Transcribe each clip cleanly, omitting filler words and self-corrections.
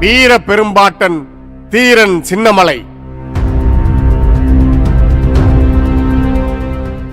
வீர பெரும்பாட்டன் தீரன் சின்னமலை.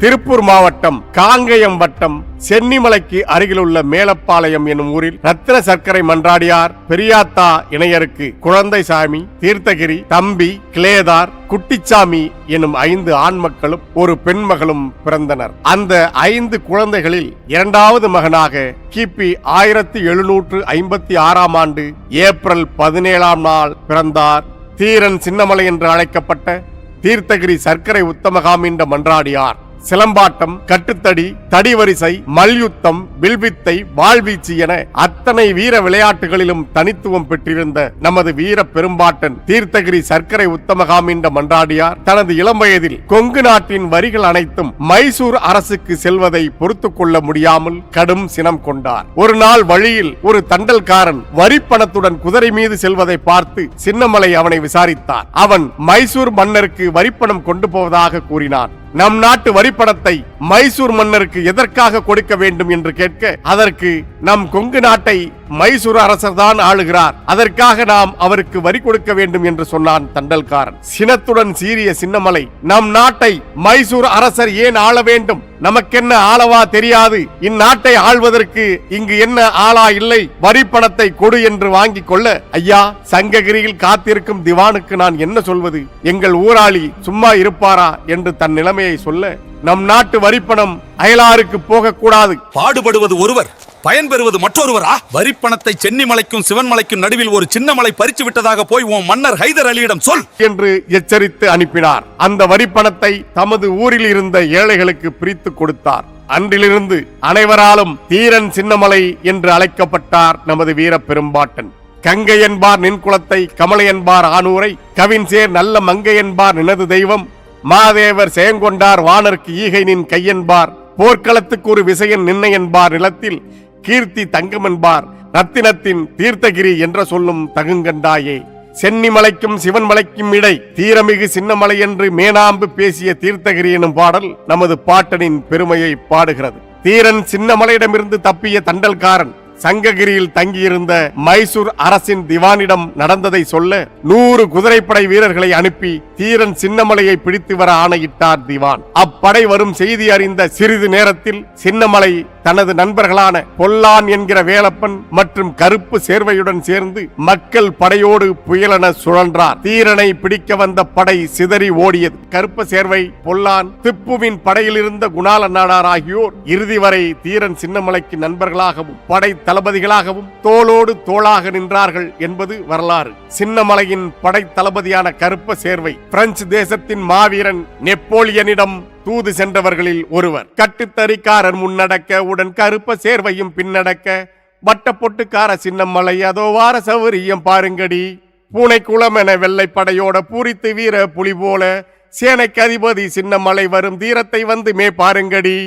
திருப்பூர் மாவட்டம் காங்கயம் வட்டம் சென்னிமலைக்கு அருகிலுள்ள மேலப்பாளையம் என்னும் ஊரில் ரத்தின சர்க்கரை மன்றாடியார் பெரியாத்தா இணையருக்கு குழந்தைசாமி, தீர்த்தகிரி, தம்பி, கிளேதார், குட்டிச்சாமி எனும் 5 ஆண் மக்களும் ஒரு பெண் மகளும் பிறந்தனர். அந்த 5 குழந்தைகளில் இரண்டாவது மகனாக கிபி 1756 ஆண்டு ஏப்ரல் 17 நாள் பிறந்தார் தீரன் சின்னமலை என்று அழைக்கப்பட்ட தீர்த்தகிரி சர்க்கரை உத்தமகாமின்ற மன்றாடியார். சிலம்பாட்டம், கட்டுத்தடி, தடிவரிசை, மல்யுத்தம், வில்வித்தை, வாழ்வீச்சு என அத்தனை வீர விளையாட்டுகளிலும் தனித்துவம் பெற்றிருந்த நமது வீர பெரும்பாட்டன் தீர்த்தகிரி சர்க்கரை உத்தமகாமின்ற மன்றாடியார் தனது இளம் வயதில் கொங்கு நாட்டின் வரிகள் அனைத்தும் மைசூர் அரசுக்கு செல்வதை பொறுத்துக் கொள்ள முடியாமல் கடும் சினம் கொண்டார். ஒரு நாள் வழியில் ஒரு தண்டல்காரன் வரிப்பணத்துடன் குதிரை மீது செல்வதை பார்த்து சின்னமலை அவனை விசாரித்தார். அவன் மைசூர் மன்னருக்கு வரிப்பணம் கொண்டு போவதாக கூறினான். நம் நாட்டு வரிப்பணத்தை மைசூர் மன்னருக்கு எதற்காக கொடுக்க வேண்டும் என்று கேட்க, அதற்கு நம் கொங்கு நாட்டை மைசூர் அரசர் தான் ஆளுகிறார், அதற்காக நாம் அவருக்கு வரி கொடுக்க வேண்டும் என்று சொன்னான் தண்டல்காரன். சினத்துடன் சீறிய சின்னமலை, நம் நாட்டை மைசூர் அரசர் ஏன் ஆள வேண்டும்? நமக்கென்ன ஆளவா தெரியாது? இந்நாட்டை ஆள்வதற்கு இங்கு என்ன ஆளா இல்லை? வரி பணத்தை கொடு என்று வாங்கிக் கொள்ள, ஐயா, சங்ககிரியில் காத்திருக்கும் திவானுக்கு நான் என்ன சொல்வது? எங்கள் ஊராளி சும்மா இருப்பாரா என்று தன் நிலைமையை சொல்ல, நம் நாட்டு வரிப்பணம் அயலாருக்கு போக கூடாது. பாடுபடுவது ஒருவர், பயன் பெறுவது மற்றொருவரா? வரிப்பணத்தை சென்னிமலைக்கும் சிவன்மலைக்கும் நடுவில் ஒரு சின்னமலை பறிச்சு விட்டதாக போய் உன் மன்னர் ஹைதர் அலியிடம் சொல் என்று எச்சரித்து அனுப்பினார். அந்த வரிப்பணத்தை தமது ஊரில் இருந்த ஏழைகளுக்கு பிரித்து கொடுத்தார். அன்றிலிருந்து அனைவராலும் தீரன் சின்னமலை என்று அழைக்கப்பட்டார் நமது வீர பெரும்பாட்டன். கங்கை என்பார் நின் குலத்தை, கமலை என்பார் ஆனூரை, கவின்சேர் நல்ல மங்கை என்பார் நினது தெய்வம், மாதேவர் செயங்கொண்டார் வானர்க்கு ஈகை நின் கையென்பார், போர்க்களத்துக்கு ஒரு விசையன் நின்னை என்பார் நிலத்தில், கீர்த்தி தங்கம் என்பார் ரத்தினத்தின் தீர்த்தகிரி என்ற சொல்லும் தகுங்கண்டாயே. சென்னிமலைக்கும் சிவன்மலைக்கும் இடை தீரமிகு சின்னமலை என்று மேனாம்பு பேசிய தீர்த்தகிரி எனும் பாடல் நமது பாட்டனின் பெருமையை பாடுகிறது. தீரன் சின்னமலையிடமிருந்து தப்பிய தண்டல்காரன் சங்ககிரியில் தங்கியிருந்த மைசூர் அரசின் திவானிடம் நடந்ததை சொல்ல 100 குதிரைப்படை வீரர்களை அனுப்பி தீரன் சின்னமலையை பிடித்து வர ஆணையிட்டார் திவான். அப்படை வரும் செய்தி அறிந்த சிறிது நேரத்தில் சின்னமலை தனது நண்பர்களான பொல்லான் என்கிற வேலப்பன் மற்றும் கருப்பு சேர்வையுடன் சேர்ந்து மக்கள் படையோடு புயலென சுழன்றார். தீரனை பிடிக்க வந்த படை சிதறி ஓடியது. கருப்பு சேர்வை, பொல்லான், திப்புவின் படையில் இருந்த குணால நாடார் ஆகியோர் இறுதி வரை தீரன் சின்னமலைக்கு நண்பர்களாகவும் படை தளபதிகளாகவும் தோளோடு தோளாக நின்றார்கள் என்பது வரலாறு. சின்னமலையின் படை தளபதியான கருப்ப சேர்வை பிரெஞ்சு தேசத்தின் மாவீரன் நெப்போலியனிடம் தூது சென்றவர்களில் ஒருவர். கட்டுத்தறிக்காரர் முன்னடக்க உடன் கருப்ப சேர்வையும் பின்னடக்க, வட்ட பொட்டுக்கார சின்னமலை அதோ வார சௌரியம் பாருங்கடி, பூனை குளம் என வெள்ளை படையோட பூரித்து வீர புலி போல சேனைக்கு அதிபதி சின்னமலை வரும் தீரத்தை வந்து மே பாருங்கடி,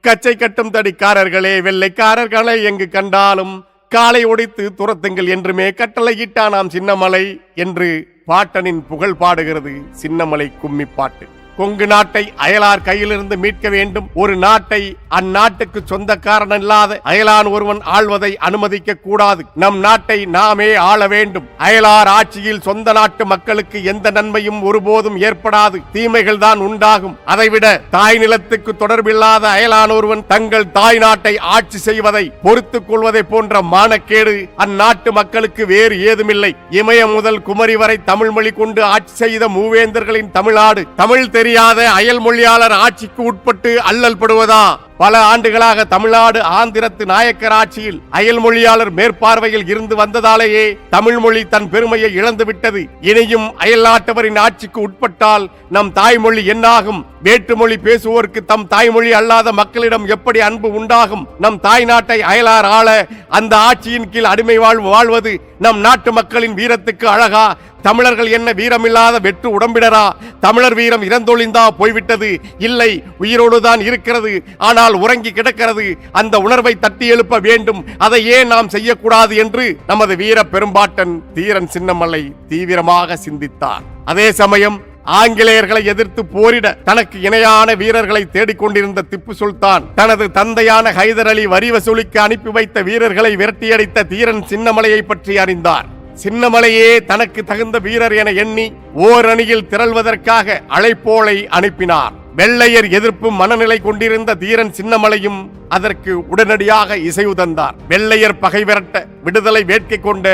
கச்சை கட்டும் தடிக்காரர்களே வெள்ளைக்காரர்களை எங்கு கண்டாலும் காலை ஒடித்து துரத்துங்கள் என்றுமே கட்டளையிட்டானாம் சின்னமலை என்று பாட்டனின் புகழ் பாடுகிறது சின்னமலை கும்மி பாட்டு. கொங்கு நாட்டை அயலார் கையிலிருந்து மீட்க வேண்டும். ஒரு நாட்டை அந்நாட்டுக்கு சொந்தக்காரன் இல்லாத அயலான் ஒருவன் ஆள்வதை அனுமதிக்க கூடாது. நம் நாட்டை நாமே ஆள வேண்டும். அயலார் ஆட்சியில் சொந்த நாட்டு மக்களுக்கு எந்த நன்மையும் ஒருபோதும் ஏற்படாது, தீமைகள் தான் உண்டாகும். அதைவிட தாய் நிலத்துக்கு தொடர்பில்லாத அயலான் ஒருவன் தங்கள் தாய் நாட்டை ஆட்சி செய்வதை பொறுத்துக் கொள்வதை போன்ற மானக்கேடு அந்நாட்டு மக்களுக்கு வேறு ஏதுமில்லை. இமயம் முதல் குமரி வரை தமிழ் மொழி கொண்டு ஆட்சி செய்த மூவேந்தர்களின் தமிழ்நாடு தமிழ் தெரியாத அயல் மொழியாளர் ஆட்சிக்கு உட்பட்டு அல்லல் படுவதா? பல ஆண்டுகளாக தமிழ்நாடு ஆந்திரத்து நாயக்கர் ஆட்சியில் அயல் மொழியாளர் மேற்பார்வையில் இருந்து வந்ததாலேயே தமிழ் மொழி தன் பெருமையை இழந்துவிட்டது. இனியும் அயல் நாட்டவரின் ஆட்சிக்கு உட்பட்டால் நம் தாய்மொழி என்னாகும்? வேற்றுமொழி பேசுவோருக்கு தம் தாய்மொழி அல்லாத மக்களிடம் எப்படி அன்பு உண்டாகும்? நம் தாய் நாட்டை அயலார் ஆள அந்த ஆட்சியின் கீழ் அடிமை வாழ்வு வாழ்வது நம் நாட்டு மக்களின் வீரத்துக்கு அழகா? தமிழர்கள் என்ன வீரமில்லாத வெற்று உடம்பினரா? தமிழர் வீரம் இறந்தொழிந்தா போய்விட்டது? இல்லை, உயிரோடு தான் இருக்கிறது, ஆனால் உறங்கி கிடக்கிறது. அந்த உணர்வை தட்டி எழுப்ப வேண்டும். அதை ஏன் நாம் செய்யக்கூடாது என்று நமது வீர பெரும்பாட்டன் தீரன் சின்னமலை தீவிரமாக சிந்தித்தார். அதே சமயம் ஆங்கிலேயர்களை எதிர்த்து போரிட தனக்கு இணையான வீரர்களை தேடிக்கொண்டிருந்த திப்பு சுல்தான் தனது தந்தையான ஹைதர் அலி வரி வசூலிக்கு அனுப்பி வைத்த வீரர்களை விரட்டியடித்த தீரன் சின்னமலையை பற்றி அறிந்தார். சின்னமலையே தனக்கு தகுந்த வீரர் என எண்ணி ஓரணியில் திரள்வதற்காக அழைப்போலை அனுப்பினார். வெள்ளையர் எதிர்ப்பு மனநிலை கொண்டிருந்த தீரன் சின்னமலையும் அதற்கு உடனடியாக இசைவு தந்தார். வெள்ளையர் பகை விரட்ட விடுதலை வேட்கை கொண்ட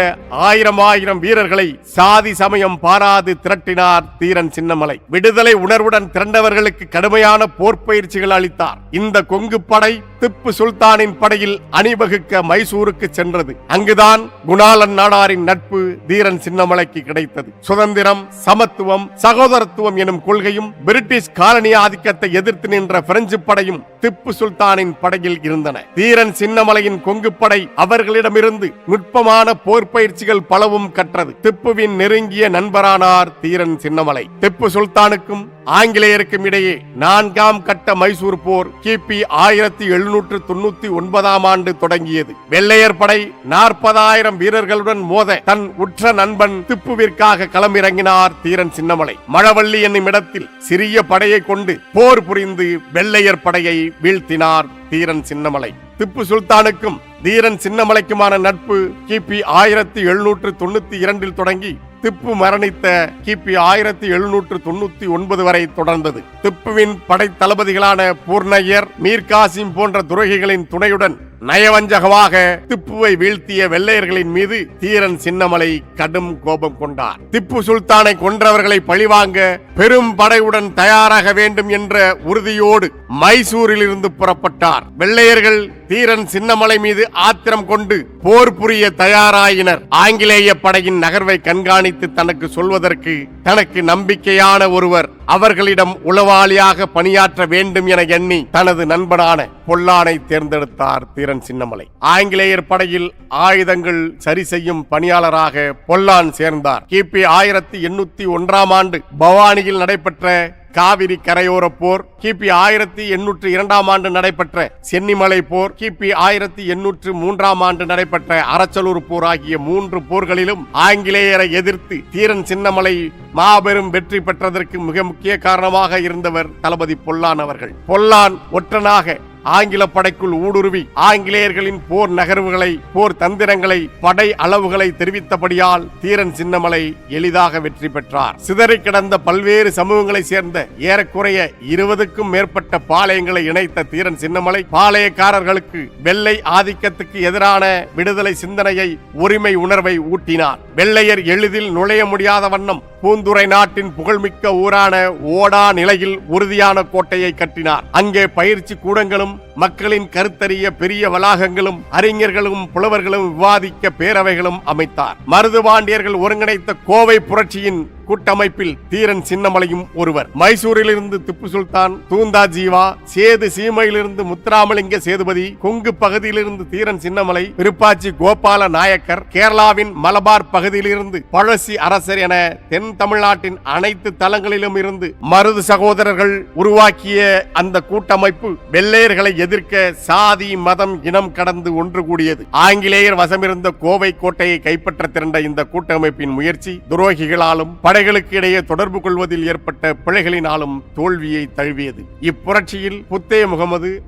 ஆயிரம் வீரர்களை சாதி சமயம் பாராது திரட்டினார் தீரன் சின்னமலை. விடுதலை உணர்வுடன் திரண்டவர்களுக்கு கடுமையான போர்ப்பயிற்சிகள் அளித்தார். இந்த கொங்கு படை திப்பு சுல்தானின் படையில் அணிவகுக்க மைசூருக்கு சென்றது. அங்குதான் குணாளன் நாடாரின் நட்பு தீரன் சின்னமலைக்கு கிடைத்தது. சுதந்திரம், சமத்துவம், சகோதரத்துவம் எனும் கொள்கையும் பிரிட்டிஷ் காலனி ஆதிக்கத்தை எதிர்த்து நின்ற பிரெஞ்சு படையும் திப்பு சுல்தானின் படையில் இருந்தன. தீரன் சின்னமலையின் கொங்கு படை அவர்களிடமிருந்து நுட்பமான போர் பயிற்சிகள் பலவும் கற்றது. திப்புவின் நெருங்கிய நண்பரானார் தீரன் சின்னமலை. திப்பு சுல்தானுக்கும் ஆங்கிலேயருக்கும் இடையே 4ஆம் கட்ட மைசூர் போர் கிபி 1799 ஆண்டு தொடங்கியது. வெள்ளையர் படை 40,000 வீரர்களுடன் மோத தன் உற்ற நண்பன் திப்புவிற்காக களமிறங்கினார் தீரன் சின்னமலை. மழவள்ளி என்னும் இடத்தில் சிறிய படையை கொண்டு போர் புரிந்து வெள்ளையர் படையை வீழ்த்தினார் தீரன் சின்னமலை. திப்பு சுல்தானுக்கும் தீரன் சின்னமலைக்குமான நட்பு கிபி 1792 தொடங்கி திப்பு மரணித்த கிபி 1799 வரை தொடர்ந்தது. திப்புவின் படை தளபதிகளான பூர்ணையர், மீர் காசிம் போன்ற துரோகிகளின் துணையுடன் நயவஞ்சகமாக திப்புவை வீழ்த்திய வெள்ளையர்களின் மீது தீரன் சின்னமலை கடும் கோபம் கொண்டார். திப்பு சுல்தானை கொன்றவர்களை பழிவாங்க பெரும் படையுடன் தயாராக வேண்டும் என்ற உறுதியோடு மைசூரில் இருந்து புறப்பட்டார். வெள்ளையர்கள் தீரன் சின்னமலை மீது ஆத்திரம் கொண்டு போர் புரிய தயாராயினர். ஆங்கிலேய படையின் நகர்வை கண்காணித்து தனக்கு சொல்வதற்கு தனக்கு நம்பிக்கையான ஒருவர் அவர்களிடம் உளவாளியாக பணியாற்ற வேண்டும் என எண்ணி தனது நண்பனான பொல்லானை தேர்ந்தெடுத்தார் தீரன் சின்னமலை. ஆங்கிலேயர் படையில் ஆயுதங்கள் சரி செய்யும் பணியாளராக பொல்லான் சேர்ந்தார். கிபி 1801 ஆண்டு பவானியில் நடைபெற்ற காவிரி கரையோர போர், கிபி 1802 ஆண்டு நடைபெற்ற சென்னிமலை போர், கிபி 1803 ஆண்டு நடைபெற்ற அரச்சலூர் போர் ஆகிய 3 போர்களிலும் ஆங்கிலேயரை எதிர்த்து தீரன் சின்னமலை மாபெரும் வெற்றி பெற்றதற்கு மிக முக்கிய காரணமாக இருந்தவர் தளபதி பொல்லான் அவர்கள். பொல்லான் ஒற்றனாக ஆங்கில படைக்குள் ஊடுருவி ஆங்கிலேயர்களின் போர் நகர்வுகளை, போர் தந்திரங்களை, படை அளவுகளை தெரிவித்தபடியால் தீரன் சின்னமலை எளிதாக வெற்றி பெற்றார். சிதறி கிடந்த பல்வேறு சமூகங்களை சேர்ந்த ஏறக்குறைய 20க்கும் மேற்பட்ட பாளையங்களை இணைத்த தீரன் சின்னமலை பாளையக்காரர்களுக்கு வெள்ளை ஆதிக்கத்துக்கு எதிரான விடுதலை சிந்தனையை, உரிமை உணர்வை ஊட்டினார். வெள்ளையர் எளிதில் நுழைய முடியாத வண்ணம் பூந்துரை நாட்டின் புகழ்மிக்க ஊரான ஓடா நிலையில் உறுதியான கோட்டையை கட்டினார். அங்கே பயிற்சி கூடங்களும், மக்களின் கருத்தறிய பெரிய வளாகங்களும், அறிஞர்களும் புலவர்களும் விவாதிக்க பேரவைகளும் அமைத்தார். மருதுபாண்டியர்கள் ஒருங்கிணைத்த கோவை புரட்சியின் கூட்டமைப்பில் தீரன் சின்னமலையும் ஒருவர். மைசூரிலிருந்து திப்பு சுல்தான், தூந்தா ஜீவா, சேது சீமையிலிருந்து முத்துராமலிங்க சேதுபதி, கொங்கு பகுதியிலிருந்து தீரன் சின்னமலை, விருப்பாச்சி கோபால நாயக்கர், கேரளாவின் மலபார் பகுதியிலிருந்து பழசி அரசர் என தென் தமிழ்நாட்டின் அனைத்து தளங்களிலும் இருந்து மருது சகோதரர்கள் உருவாக்கிய அந்த கூட்டமைப்பு வெள்ளையர்களை எதிர்க்க சாதி, மதம், இனம் கடந்து ஒன்று கூடியது. ஆங்கிலேயர் வசமிருந்த கோவை கோட்டையை கைப்பற்ற திரண்ட இந்த கூட்டமைப்பின் முயற்சி துரோகிகளாலும் படைகளுக்கு இடையே தொடர்பு கொள்வதில் ஏற்பட்ட பிழைகளினாலும் தோல்வியை தழுவியது. இப்புரட்சியில் புத்தே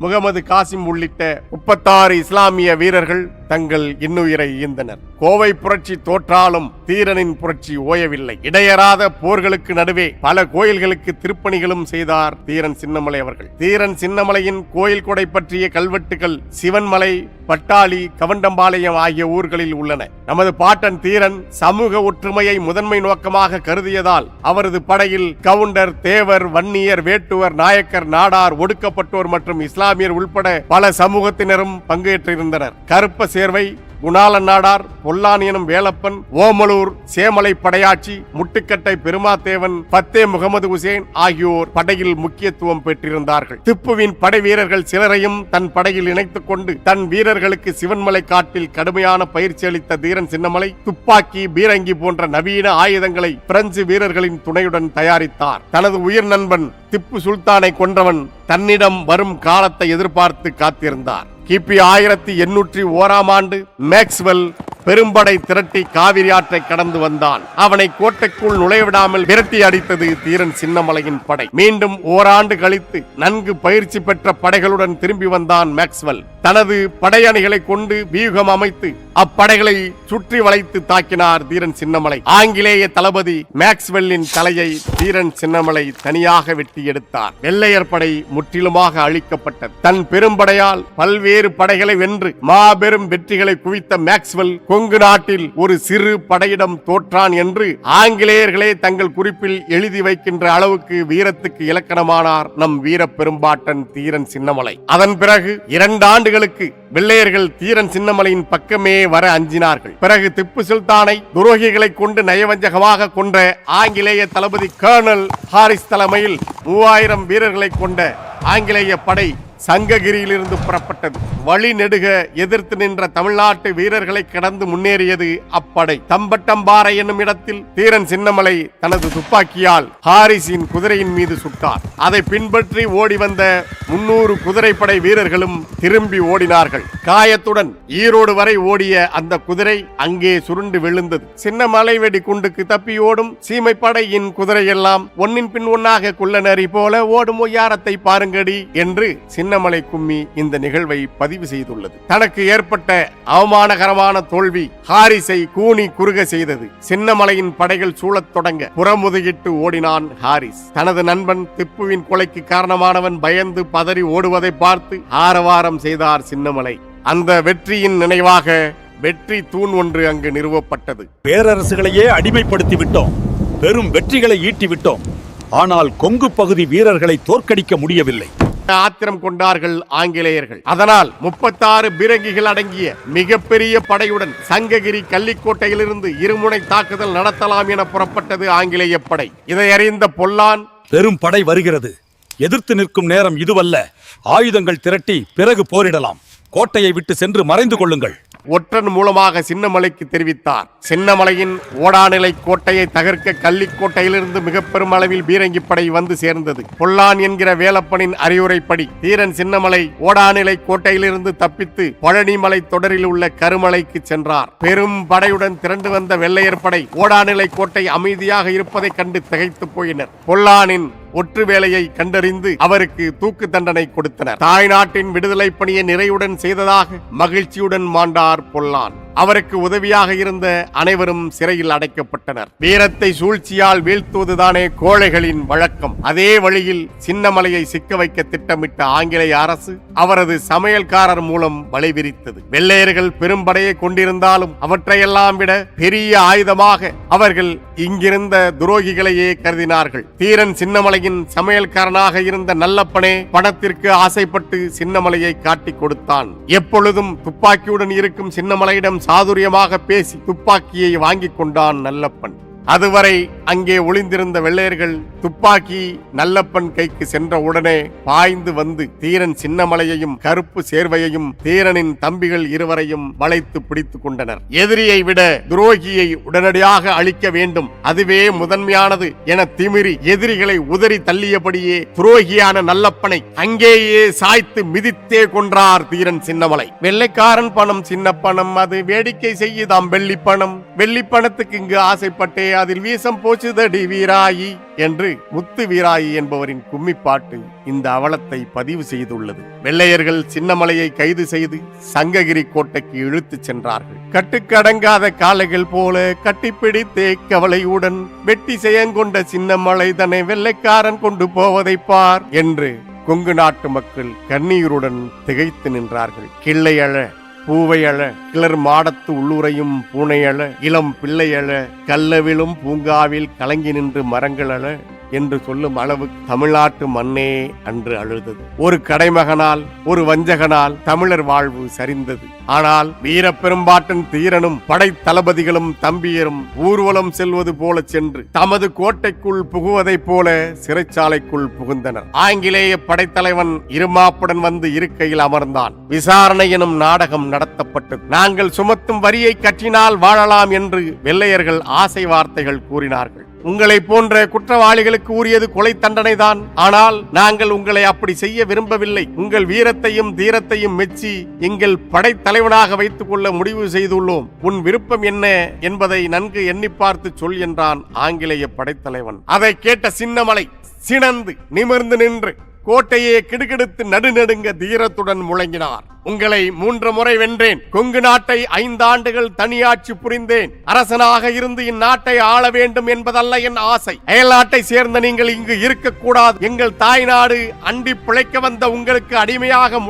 முகமது காசிம் உள்ளிட்ட 36 இஸ்லாமிய வீரர்கள் தங்கள் இன்னுயிரை ஈந்தனர். கோவை புரட்சி தோற்றாலும் தீரனின் புரட்சி ஓயவில்லை. இடையறாத போர்களுக்கு நடுவே பல கோயில்களுக்கு திருப்பணிகளும் செய்தார் தீரன் சின்னமலை அவர்கள். தீரன் சின்னமலையின் கோயில் கொடை பற்றிய கல்வெட்டுகள் சிவன்மலை, பட்டாளி, கவண்டம்பாளையம் ஆகிய ஊர்களில் உள்ளன. நமது பாட்டன் தீரன் சமூக ஒற்றுமையை முதன்மை நோக்கமாக கருதியதால் அவரது படையில் கவுண்டர், தேவர், வன்னியர், வேட்டுவர், நாயக்கர், நாடார், ஒடுக்கப்பட்டோர் மற்றும் இஸ்லாமியர் உள்பட பல சமூகத்தினரும் பங்கேற்றிருந்தனர். கருப்ப சேர்வை, குணாளன் நாடார், பொல்லான் எனும் வேலப்பன், ஓமலூர் சேமலை படையாட்சி, முட்டுக்கட்டை பெருமாத்தேவன், பத்தே முகமது உசேன் ஆகியோர் படையில் முக்கியத்துவம் பெற்றிருந்தார்கள். திப்புவின் படை வீரர்கள் சிலரையும் தன் படையில் இணைத்துக் கொண்டு தன் வீரர்களுக்கு சிவன்மலை காட்டில் கடுமையான பயிற்சி அளித்த தீரன் சின்னமலை துப்பாக்கி, பீரங்கி போன்ற நவீன ஆயுதங்களை பிரெஞ்சு வீரர்களின் துணையுடன் தயாரித்தார். தனது உயிர் நண்பன் திப்பு சுல்தானை கொன்றவன் தன்னிடம் வரும் காலத்தை எதிர்பார்த்து காத்திருந்தார். கிபி 1801 ஆண்டு மேக்ஸ்வெல் பெரும்படை திரட்டி காவிரி ஆற்றை கடந்து வந்தான். அவனை கோட்டைக்குள் நுழைவிடாமல் விரட்டி அடித்தது தீரன் சின்னமலையின் படை. மீண்டும் ஓராண்டு கழித்து நன்கு பயிற்சி பெற்ற படைகளுடன் திரும்பி வந்தான் மேக்ஸ்வெல். தனது படையணிகளை கொண்டு வியூகம் அமைத்து அப்படைகளை சுற்றி வளைத்து தாக்கினார் தீரன் சின்னமலை. ஆங்கிலேய தளபதி மேக்ஸ்வெல்லின் தலையை தீரன் சின்னமலை தனியாக வெட்டி எடுத்தார். வெள்ளையர் படை முற்றிலுமாக அழிக்கப்பட்டது. தன் பெரும்படையால் பல்வேறு படைகளை வென்று மாபெரும் வெற்றிகளை குவித்த மேக்ஸ்வெல் கொங்கு நாட்டில் ஒரு சிறு படையிடம் தோற்றான் என்று ஆங்கிலேயர்களே தங்கள் குறிப்பில் எழுதி வைக்கின்ற அளவுக்கு வீரத்துக்கு இலக்கணமானார் நம் வீர பெரும்பாட்டன் தீரன் சின்னமலை. அதன் பிறகு 2 ஆண்டுகளுக்கு வெள்ளையர்கள் தீரன் சின்னமலையின் பக்கமே வர அஞ்சினார்கள். பிறகு திப்பு சுல்தானை துரோகிகளை கொண்டு நயவஞ்சகமாக கொன்ற ஆங்கிலேய தளபதி கர்னல் ஹாரிஸ் தலைமையில் 3000 வீரர்களை கொண்ட ஆங்கிலேய படை சங்ககிரியிலிருந்து புறப்பட்டது. வழி நெடுக எதிர்த்து நின்ற தமிழ்நாட்டு வீரர்களை கடந்து முன்னேறியது அப்படை. தம்பட்டம்பாறை என்னும் இடத்தில் தீரன் சின்னமலை தனது துப்பாக்கியால் ஹாரிஸின் குதிரையின் மீது சுட்டார். அதை பின்பற்றி ஓடி வந்த 300 குதிரைப்படை வீரர்களும் திரும்பி ஓடினார்கள். காயத்துடன் ஈரோடு வரை ஓடிய அந்த குதிரை அங்கே சுருண்டு விழுந்தது. சின்னமலை வெடி குண்டுக்கு தப்பி ஓடும் சீமைப்படையின் குதிரையெல்லாம் ஒன்னின் பின் ஒன்னாக குள்ளநரி போல ஓடும் ஒய்யாரத்தை பாருங்கடி என்று சின்னமலை கும்மி இந்த நிகழ்வை பதிவு செய்துள்ளது. தனக்கு ஏற்பட்ட அவமானகரமான தோல்வி ஹாரிஸை கூனி குறுக செய்தது. சின்னமலையின் படைகள் சூழத் தொடங்க புறமுதுகிட்டு ஓடினான் ஹாரிஸ். தனது நண்பன் திப்புவின் கொலைக்கு காரணமானவன் பயந்து பதறி ஓடுவதை பார்த்து ஆரவாரம் செய்தார் சின்னமலை. அந்த வெற்றியின் நினைவாக வெற்றி தூண் ஒன்று அங்கு நிறுவப்பட்டது. பேரரசுகளையே அடிமைப்படுத்தி விட்டோம், பெரும் வெற்றிகளை ஈட்டி விட்டோம். ஆனால் கொங்கு பகுதி வீரர்களை தோற்கடிக்க முடியவில்லை. ஆத்திரம் கொண்டார்கள் ஆங்கிலேயர்கள். அதனால் 36 பீரங்கிகள் அடங்கிய மிகப்பெரிய படையுடன் சங்ககிரி கள்ளிக்கோட்டையிலிருந்து இருமுனை தாக்குதல் நடத்தலாம் என புறப்பட்டது ஆங்கிலேய படை. இதை அறிந்த பொல்லான், பெரும் படை வருகிறது, எதிர்த்து நிற்கும் நேரம் இதுவல்ல, ஆயுதங்கள் திரட்டி பிறகு போரிடலாம், கோட்டையை விட்டு சென்று மறைந்து கொள்ளுங்கள் ஒற்றன் மூலமாக சின்னமலைக்கு தெரிவித்தார். சின்னமலையின் ஓடாநிலை கோட்டையை தகர்க்க கள்ளிக்கோட்டையிலிருந்து மிக பெரும் அளவில் பீரங்கி படை வந்து சேர்ந்தது. பொல்லான் என்கிற வேலப்பனின் அறிவுரைப்படி தீரன் சின்னமலை ஓடாநிலை கோட்டையிலிருந்து தப்பித்து பழனிமலை தொடரில் உள்ள கருமலைக்கு சென்றார். பெரும் படையுடன் திரண்டு வந்த வெள்ளையர் படை ஓடாநிலை கோட்டை அமைதியாக இருப்பதை கண்டு திகைத்து போயினர். பொல்லானின் ஒற்று வேலையை கண்டறிந்து அவருக்கு தூக்கு தண்டனை கொடுத்தனர். தாய்நாட்டின் விடுதலை பணியை நிறைவுடன் செய்ததாக மகிழ்ச்சியுடன் மாண்டார் பொல்லான். அவருக்கு உதவியாக இருந்த அனைவரும் சிறையில் அடைக்கப்பட்டனர். வீரத்தை சூழ்ச்சியால் வீழ்த்துவதுதானே கோழைகளின் வழக்கம். அதே வழியில் சின்னமலையை சிக்க வைக்க திட்டமிட்ட ஆங்கிலேய அரசு அவரது சமையல்காரர் மூலம் வலை விரித்தது. வெள்ளையர்கள் பெரும்படையை கொண்டிருந்தாலும் அவற்றையெல்லாம் விட பெரிய ஆயுதமாக அவர்கள் இங்கிருந்த துரோகிகளையே கருதினார்கள். தீரன் சின்னமலையின் சமையல்காரனாக இருந்த நல்லப்பனே பணத்திற்கு ஆசைப்பட்டு சின்னமலையை காட்டிக் கொடுத்தான். எப்பொழுதும் துப்பாக்கியுடன் இருக்கும் சின்னமலையிடம் சாதுரியமாக பேசி துப்பாக்கியை வாங்கிக் கொண்டான் நல்லப்பன். அதுவரை அங்கே ஒளிந்திருந்த வெள்ளையர்கள் துப்பாக்கி நல்லப்பன் கைக்கு சென்ற உடனே பாய்ந்து வந்து தீரன் சின்னமலையையும் கருப்பு சேர்வையையும் தீரனின் தம்பிகள் இருவரையும் வளைத்து பிடித்துக் கொண்டனர். எதிரியை விட துரோகியை உடனடியாக அழிக்க வேண்டும், அதுவே முதன்மையானது என திமிரி எதிரிகளை உதறி தள்ளியபடியே துரோகியான நல்லப்பனை அங்கேயே சாய்த்து மிதித்தே கொன்றார் தீரன் சின்னமலை. வெள்ளைக்காரன் பணம் சின்ன பணம், அது வேடிக்கை செய்யுதாம் வெள்ளி பணம், வெள்ளி பணத்துக்கு இங்கு ஆசைப்பட்டே அதில் வீசம் போச்சுதடி வீராயி என்று முத்து வீராயி என்பவரின் கும்மிப்பாட்டு இந்த அவலத்தை பதிவு செய்துள்ளது. வெள்ளையர்கள் சின்னமலையை கைது செய்து சங்ககிரி கோட்டைக்கு இழுத்துச் சென்றார்கள். கட்டுக்கடங்காத காளைகள் போல கட்டிப்பிடித்தே கவலையுடன் வெட்டி செயங்கொண்ட சின்னமலை தன்னை வெள்ளைக்காரன் கொண்டு போவதை பார் என்று கொங்கு நாட்டு மக்கள் கண்ணீருடன் திகைத்து நின்றார்கள். கிள்ளையழ பூவையழ கிளர் மாடத்து உள்ளுரையும் பூனையழ இளம் பிள்ளையழ கல்லவிலும் பூங்காவில் கலங்கி நின்று மரங்களழ என்று சொல்லும் அளவு தமிழ்நாட்டு மண்ணே அன்று அழுதது. ஒரு கடைமகனால் ஒரு வஞ்சகனால் தமிழர் வாழ்வு சரிந்தது. ஆனால் வீர பெரும்பாட்டன் தீரனும் படை தளபதிகளும் தம்பியரும் ஊர்வலம் செல்வது போல சென்று தமது கோட்டைக்குள் புகுவதைப் போல சிறைச்சாலைக்குள் புகுந்தனர். ஆங்கிலேய படைத்தலைவன் இருமாப்புடன் வந்து இருக்கையில் அமர்ந்தான். விசாரணை எனும் நாடகம் நடத்தப்பட்டது. நாங்கள் சுமத்தும் வரியை கற்றினால் வாழலாம் என்று வெள்ளையர்கள் ஆசை வார்த்தைகள் கூறினார்கள். உங்களை போன்ற குற்றவாளிகளுக்கு உரியது கொலை தண்டனை தான். ஆனால் நாங்கள் உங்களை அப்படி செய்ய விரும்பவில்லை. உங்கள் வீரத்தையும் தீரத்தையும் மெச்சி எங்கள் படைத்தலைவனாக வைத்துக் கொள்ள முடிவு செய்துள்ளோம். உன் விருப்பம் என்ன என்பதை நன்கு எண்ணி பார்த்து சொல் என்றான் ஆங்கிலேய படைத்தலைவன். அதை கேட்ட சின்னமலை சினந்து நிமிர்ந்து நின்று கோட்டையே கிடுகிடுத்து நடுநடுங்க தீரத்துடன் முழங்கினார். உங்களை 3 முறை வென்றேன். கொங்கு நாட்டை 5 ஆண்டுகள் தனியாட்சி புரிந்தேன். அரசனாக இருந்து இந்நாட்டை ஆள வேண்டும் என்பதல்ல என் ஆசை. அயல்நாட்டை சேர்ந்த நீங்கள் இங்கு இருக்கக்கூடாது. எங்கள் தாய் நாடு அண்டி பிழைக்க வந்த உங்களுக்கு அடிமையாக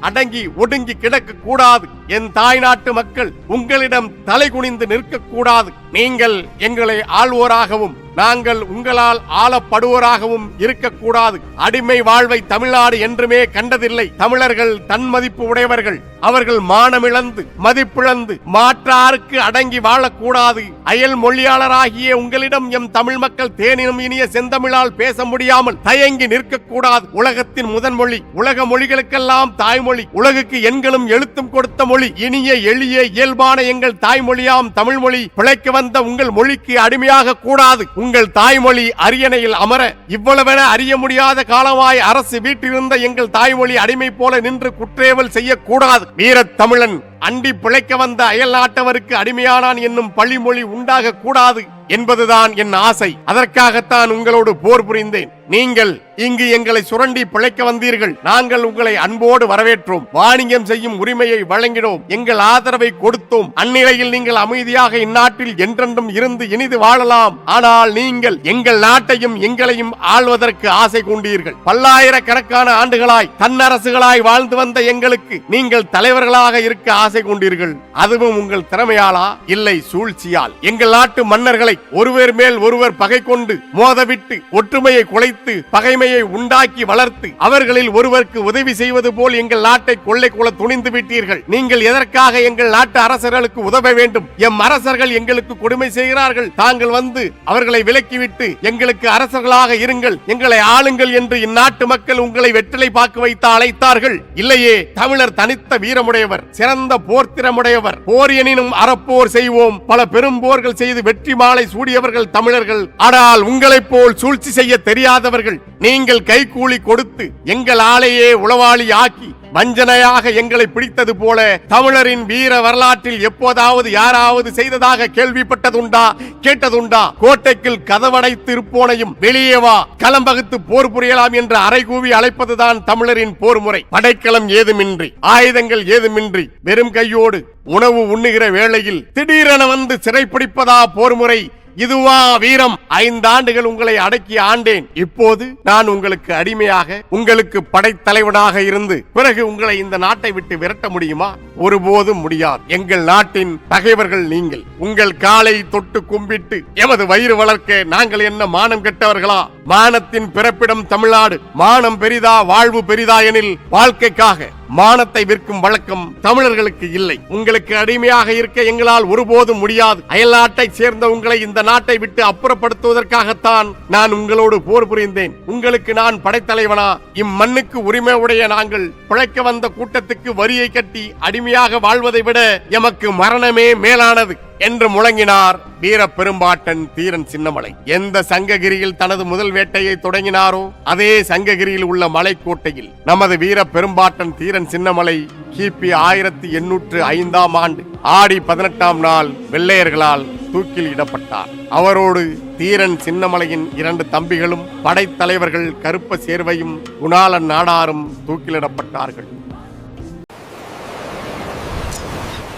அடங்கி ஒடுங்கி கிடக்க கூடாது. என் தாய் நாட்டு மக்கள் உங்களிடம் தலை குனிந்து நிற்க கூடாது. நீங்கள் எங்களை ஆள்வோராகவும் நாங்கள் உங்களால் ஆளப்படுவோராகவும் இருக்கக்கூடாது. அடிமை வாழ்வை தமிழ்நாடு என்றுமே கண்டதில்லை. தமிழர்கள் தன்மதிப்பு உடையவர்கள். அவர்கள் மானமிழந்து மதிப்பிழந்து மாற்றாருக்கு அடங்கி வாழக்கூடாது. அயல் மொழியாளராகிய உங்களிடம் எம் தமிழ் மக்கள் தேனினும் இனிய செந்தமிழால் பேச முடியாமல் தயங்கி நிற்கக்கூடாது. உலகத்தின் முதன்மொழி, உலக மொழிகளுக்கெல்லாம் தாய்மொழி, உலகுக்கு எண்களும் எழுத்தும் கொடுத்த மொழி, இனிய எளிய இயல்பான எங்கள் தாய்மொழியாம் தமிழ் மொழி பிழைக்க வந்த உங்கள் மொழிக்கு அடிமையாக கூடாது. உங்கள் தாய்மொழி அரியணையில் அமர இவ்வளவென அறிய முடியாத காலமாய் அரசு வீட்டிலிருந்த எங்கள் தாய்மொழி அடிமை போல நின்று குற்றேவல் செய்யக்கூடாது. வீரத் தமிழன் அண்டி பிழைக்க வந்த அயல் நாட்டவருக்கு அடிமையானான் என்னும் பழிமொழி உண்டாக கூடாது என்பதுதான் என் ஆசை. அதற்காகத்தான் உங்களோடு போர் புரிந்தேன். நீங்கள் இங்கு எங்களை சுரண்டி பிழைக்க வந்தீர்கள். நாங்கள் உங்களை அன்போடு வரவேற்றோம். வாணிகம் செய்யும் உரிமையை வழங்கினோம். எங்கள் ஆதரவை கொடுத்தோம். அந்நிலையில் நீங்கள் அமைதியாக இந்நாட்டில் என்றென்றும் இருந்து இனிது வாழலாம். ஆனால் நீங்கள் எங்கள் நாட்டையும் எங்களையும் ஆள்வதற்கு ஆசை கொண்டீர்கள். பல்லாயிரக்கணக்கான ஆண்டுகளாய் தன்னரசுகளாய் வாழ்ந்து வந்த எங்களுக்கு நீங்கள் தலைவர்களாக இருக்க ஆசை கொண்டீர்கள். அதுவும் உங்கள் திறமையாலா? இல்லை, சூழ்ச்சியால். எங்கள் நாட்டு மன்னர்களை ஒருவர் மேல் ஒருவர் பகை கொண்டு மோதவிட்டு ஒற்றுமையை குலைத்து பகைமையை உண்டாக்கி வளர்த்து அவர்களில் ஒருவருக்கு உதவி செய்வது போல் எங்கள் நாட்டை கொள்ளை கொள்ள துணிந்து விட்டீர்கள். நீங்கள் எதற்காக எங்கள் நாட்டு அரசர்களுக்கு உதவ வேண்டும்? எம் அரசர்கள் எங்களுக்கு கொடுமை செய்கிறார்கள். தாங்கள் வந்து அவர்களை விலக்கிவிட்டு எங்களுக்கு அரசர்களாக இருங்கள், எங்களை ஆளுங்கள் என்று இந்நாட்டு மக்கள் உங்களை வெற்றிலை பாக்கு வைத்து அழைத்தார்கள். இல்லையே, தமிழர் தனித்த வீரமுடையவர், சிறந்த போர்த்திறமுடையவர். போர் எனினும் அறப்போர் செய்வோம். பல பெரும் போர்கள் செய்து வெற்றி மாலை சூடியவர்கள் தமிழர்கள். ஆனால் உங்களைப் போல் சூழ்ச்சி செய்ய தெரியாதவர்கள். நீங்கள் கைகூலி கொடுத்து எங்கள் ஆளையே உளவாளி ஆக்கி வஞ்சனையாக எங்களை பிடித்தது போல தமிழரின் வீர வரலாற்றில் எப்போதாவது யாராவது செய்ததாக கேள்விப்பட்டதுண்டா, கேட்டதுண்டா? கோட்டைக்குள் கதவடைத்து இருப்போனையும் வெளியே வா, களம் வகுத்து போர் புரியலாம் என்று அறைகூவி அழைப்பதுதான் தமிழரின் போர் முறை. படைக்களம் ஏதுமின்றி, ஆயுதங்கள் ஏதுமின்றி, வெறும் கையோடு உணவு உண்ணுகிற வேளையில் திடீரென வந்து சிறைப்பிடிப்பதா போர் முறை? இதுவா வீரம்? 5 ஆண்டுகள் உங்களை அடக்கி ஆண்டேன். இப்போது நான் உங்களுக்கு அடிமையாக, உங்களுக்கு படைத்தலைவனாக இருந்து பிறகு உங்களை இந்த நாட்டை விட்டு விரட்ட முடியுமா? ஒருபோதும் முடியாது. எங்கள் நாட்டின் பகைவர்கள் நீங்கள். உங்கள் காலை தொட்டு கும்பிட்டு எமது வயிறு வளர்க்க நாங்கள் என்ன மானம் கெட்டவர்களா? மானத்தின் பிறப்பிடம் தமிழ்நாடு. மானம் பெரிதா வாழ்வு பெரிதா எனில் வாழ்க்கைக்காக மானத்தை விற்கும் வழக்கம் தமிழர்களுக்கு இல்லை. உங்களுக்கு அடிமையாக இருக்க எங்களால் ஒருபோதும் முடியாது. அயல்நாட்டை சேர்ந்த உங்களை இந்த நாட்டை விட்டு அப்புறப்படுத்துவதற்காகத்தான் நான் உங்களோடு போர் புரிந்தேன். உங்களுக்கு நான் படைத்தலைவனா? இம்மண்ணுக்கு உரிமை உடைய நாங்கள் பிழைக்க வந்த கூட்டத்துக்கு வரியை கட்டி அடிமையாக வாழ்வதை விட எமக்கு மரணமே மேலானது என்று முழங்கினார் வீர பெரும்பாட்டன் தீரன் சின்னமலை. எந்த சங்ககிரியில் தனது முதல் வேட்டையை தொடங்கினாரோ அதே சங்ககிரியில் உள்ள மலைக்கோட்டையில் நமது வீர பெரும்பாட்டன் தீரன் சின்னமலை கிபி 1805 ஆண்டு ஆடி 18ஆம் நாள் வெள்ளையர்களால் தூக்கில் இடப்பட்டார். அவரோடு தீரன் சின்னமலையின் 2 தம்பிகளும் படைத்தலைவர்கள் கருப்ப சேர்வையும் குணாளன் நாடாரும் தூக்கிலிடப்பட்டார்கள்.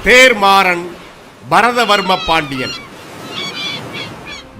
தேர்மாறன் பரதவர்ம பாண்டியன்.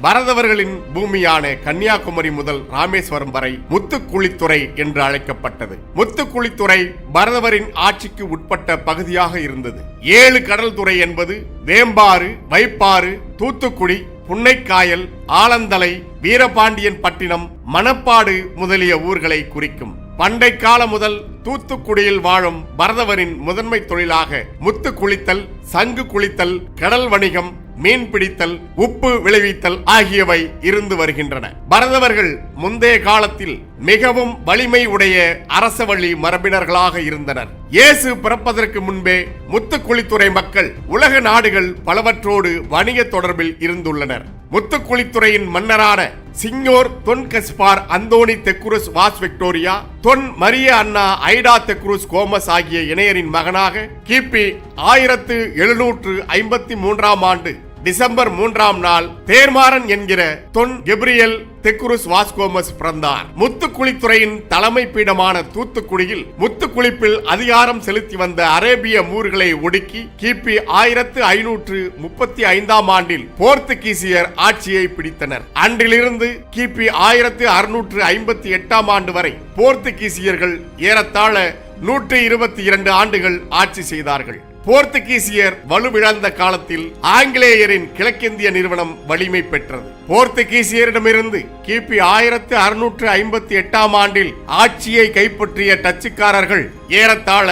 பரதவர்களின் பூமியான கன்னியாகுமரி முதல் ராமேஸ்வரம் வரை முத்துக்குளித்துறை என்று அழைக்கப்பட்டது. முத்துக்குளித்துறை பரதவரின் ஆட்சிக்கு உட்பட்ட பகுதியாக இருந்தது. 7 கடல் துறை என்பது வேம்பாறு, வைப்பாறு, தூத்துக்குடி, புன்னைக்காயல், ஆலந்தலை, வீரபாண்டியன் பட்டினம், மணப்பாடு முதலிய ஊர்களை குறிக்கும். பண்டை கால முதல் தூத்துக்குடியில் வாழும் பரதவரின் முதன்மை தொழிலாக முத்து குளித்தல், சங்கு குளித்தல், கடல் வணிகம், மீன் பிடித்தல், உப்பு விளைவித்தல் ஆகியவை இருந்து வருகின்றன. பரதவர்கள் முந்தைய காலத்தில் மிகவும் வலிமை உடைய அரசவழி மரபினர்களாக இருந்தனர். இயேசு பிறப்பதற்கு முன்பே முத்துக்குளித்துறை மக்கள் உலக நாடுகள் பலவற்றோடு வணிக தொடர்பில் இருந்துள்ளனர். முத்துக்குளித்துறையின் மன்னரான சிங்யோர் தொன் Gaspar Anthony de Cruz was Victoria, தொன் மரிய அண்ணா ஐடா தெக்குருஸ் கோமஸ் ஆகிய இணையரின் மகனாக கிபி 1753 ஆண்டு டிசம்பர் 3ஆம் நாள் தேர்மாறன் என்கிற தொன் கெப்ரியல் தெக்குருஸ் வாஸ்கோமஸ் பிறந்தார். முத்துக்குளித்துறையின் தலைமை பீடமான தூத்துக்குடியில் முத்துக்குளிப்பில் அதிகாரம் செலுத்தி வந்த அரேபிய மூர்களை ஒடுக்கி கிபி 1535 ஆண்டில் போர்த்துகீசியர் ஆட்சியை பிடித்தனர். அன்றிலிருந்து கிபி 1658 ஆண்டு வரை போர்த்துகீசியர்கள் ஏறத்தாழ 122 ஆண்டுகள் ஆட்சி செய்தார்கள். போர்த்துகீசியர் வலுவிழந்த காலத்தில் ஆங்கிலேயரின் கிழக்கிந்திய நிறுவனம் வலிமை பெற்றது. போர்த்துகீசியரிடமிருந்து கிபி 1658 ஆண்டில் ஆட்சியை கைப்பற்றிய டச்சுக்காரர்கள் ஏறத்தாழ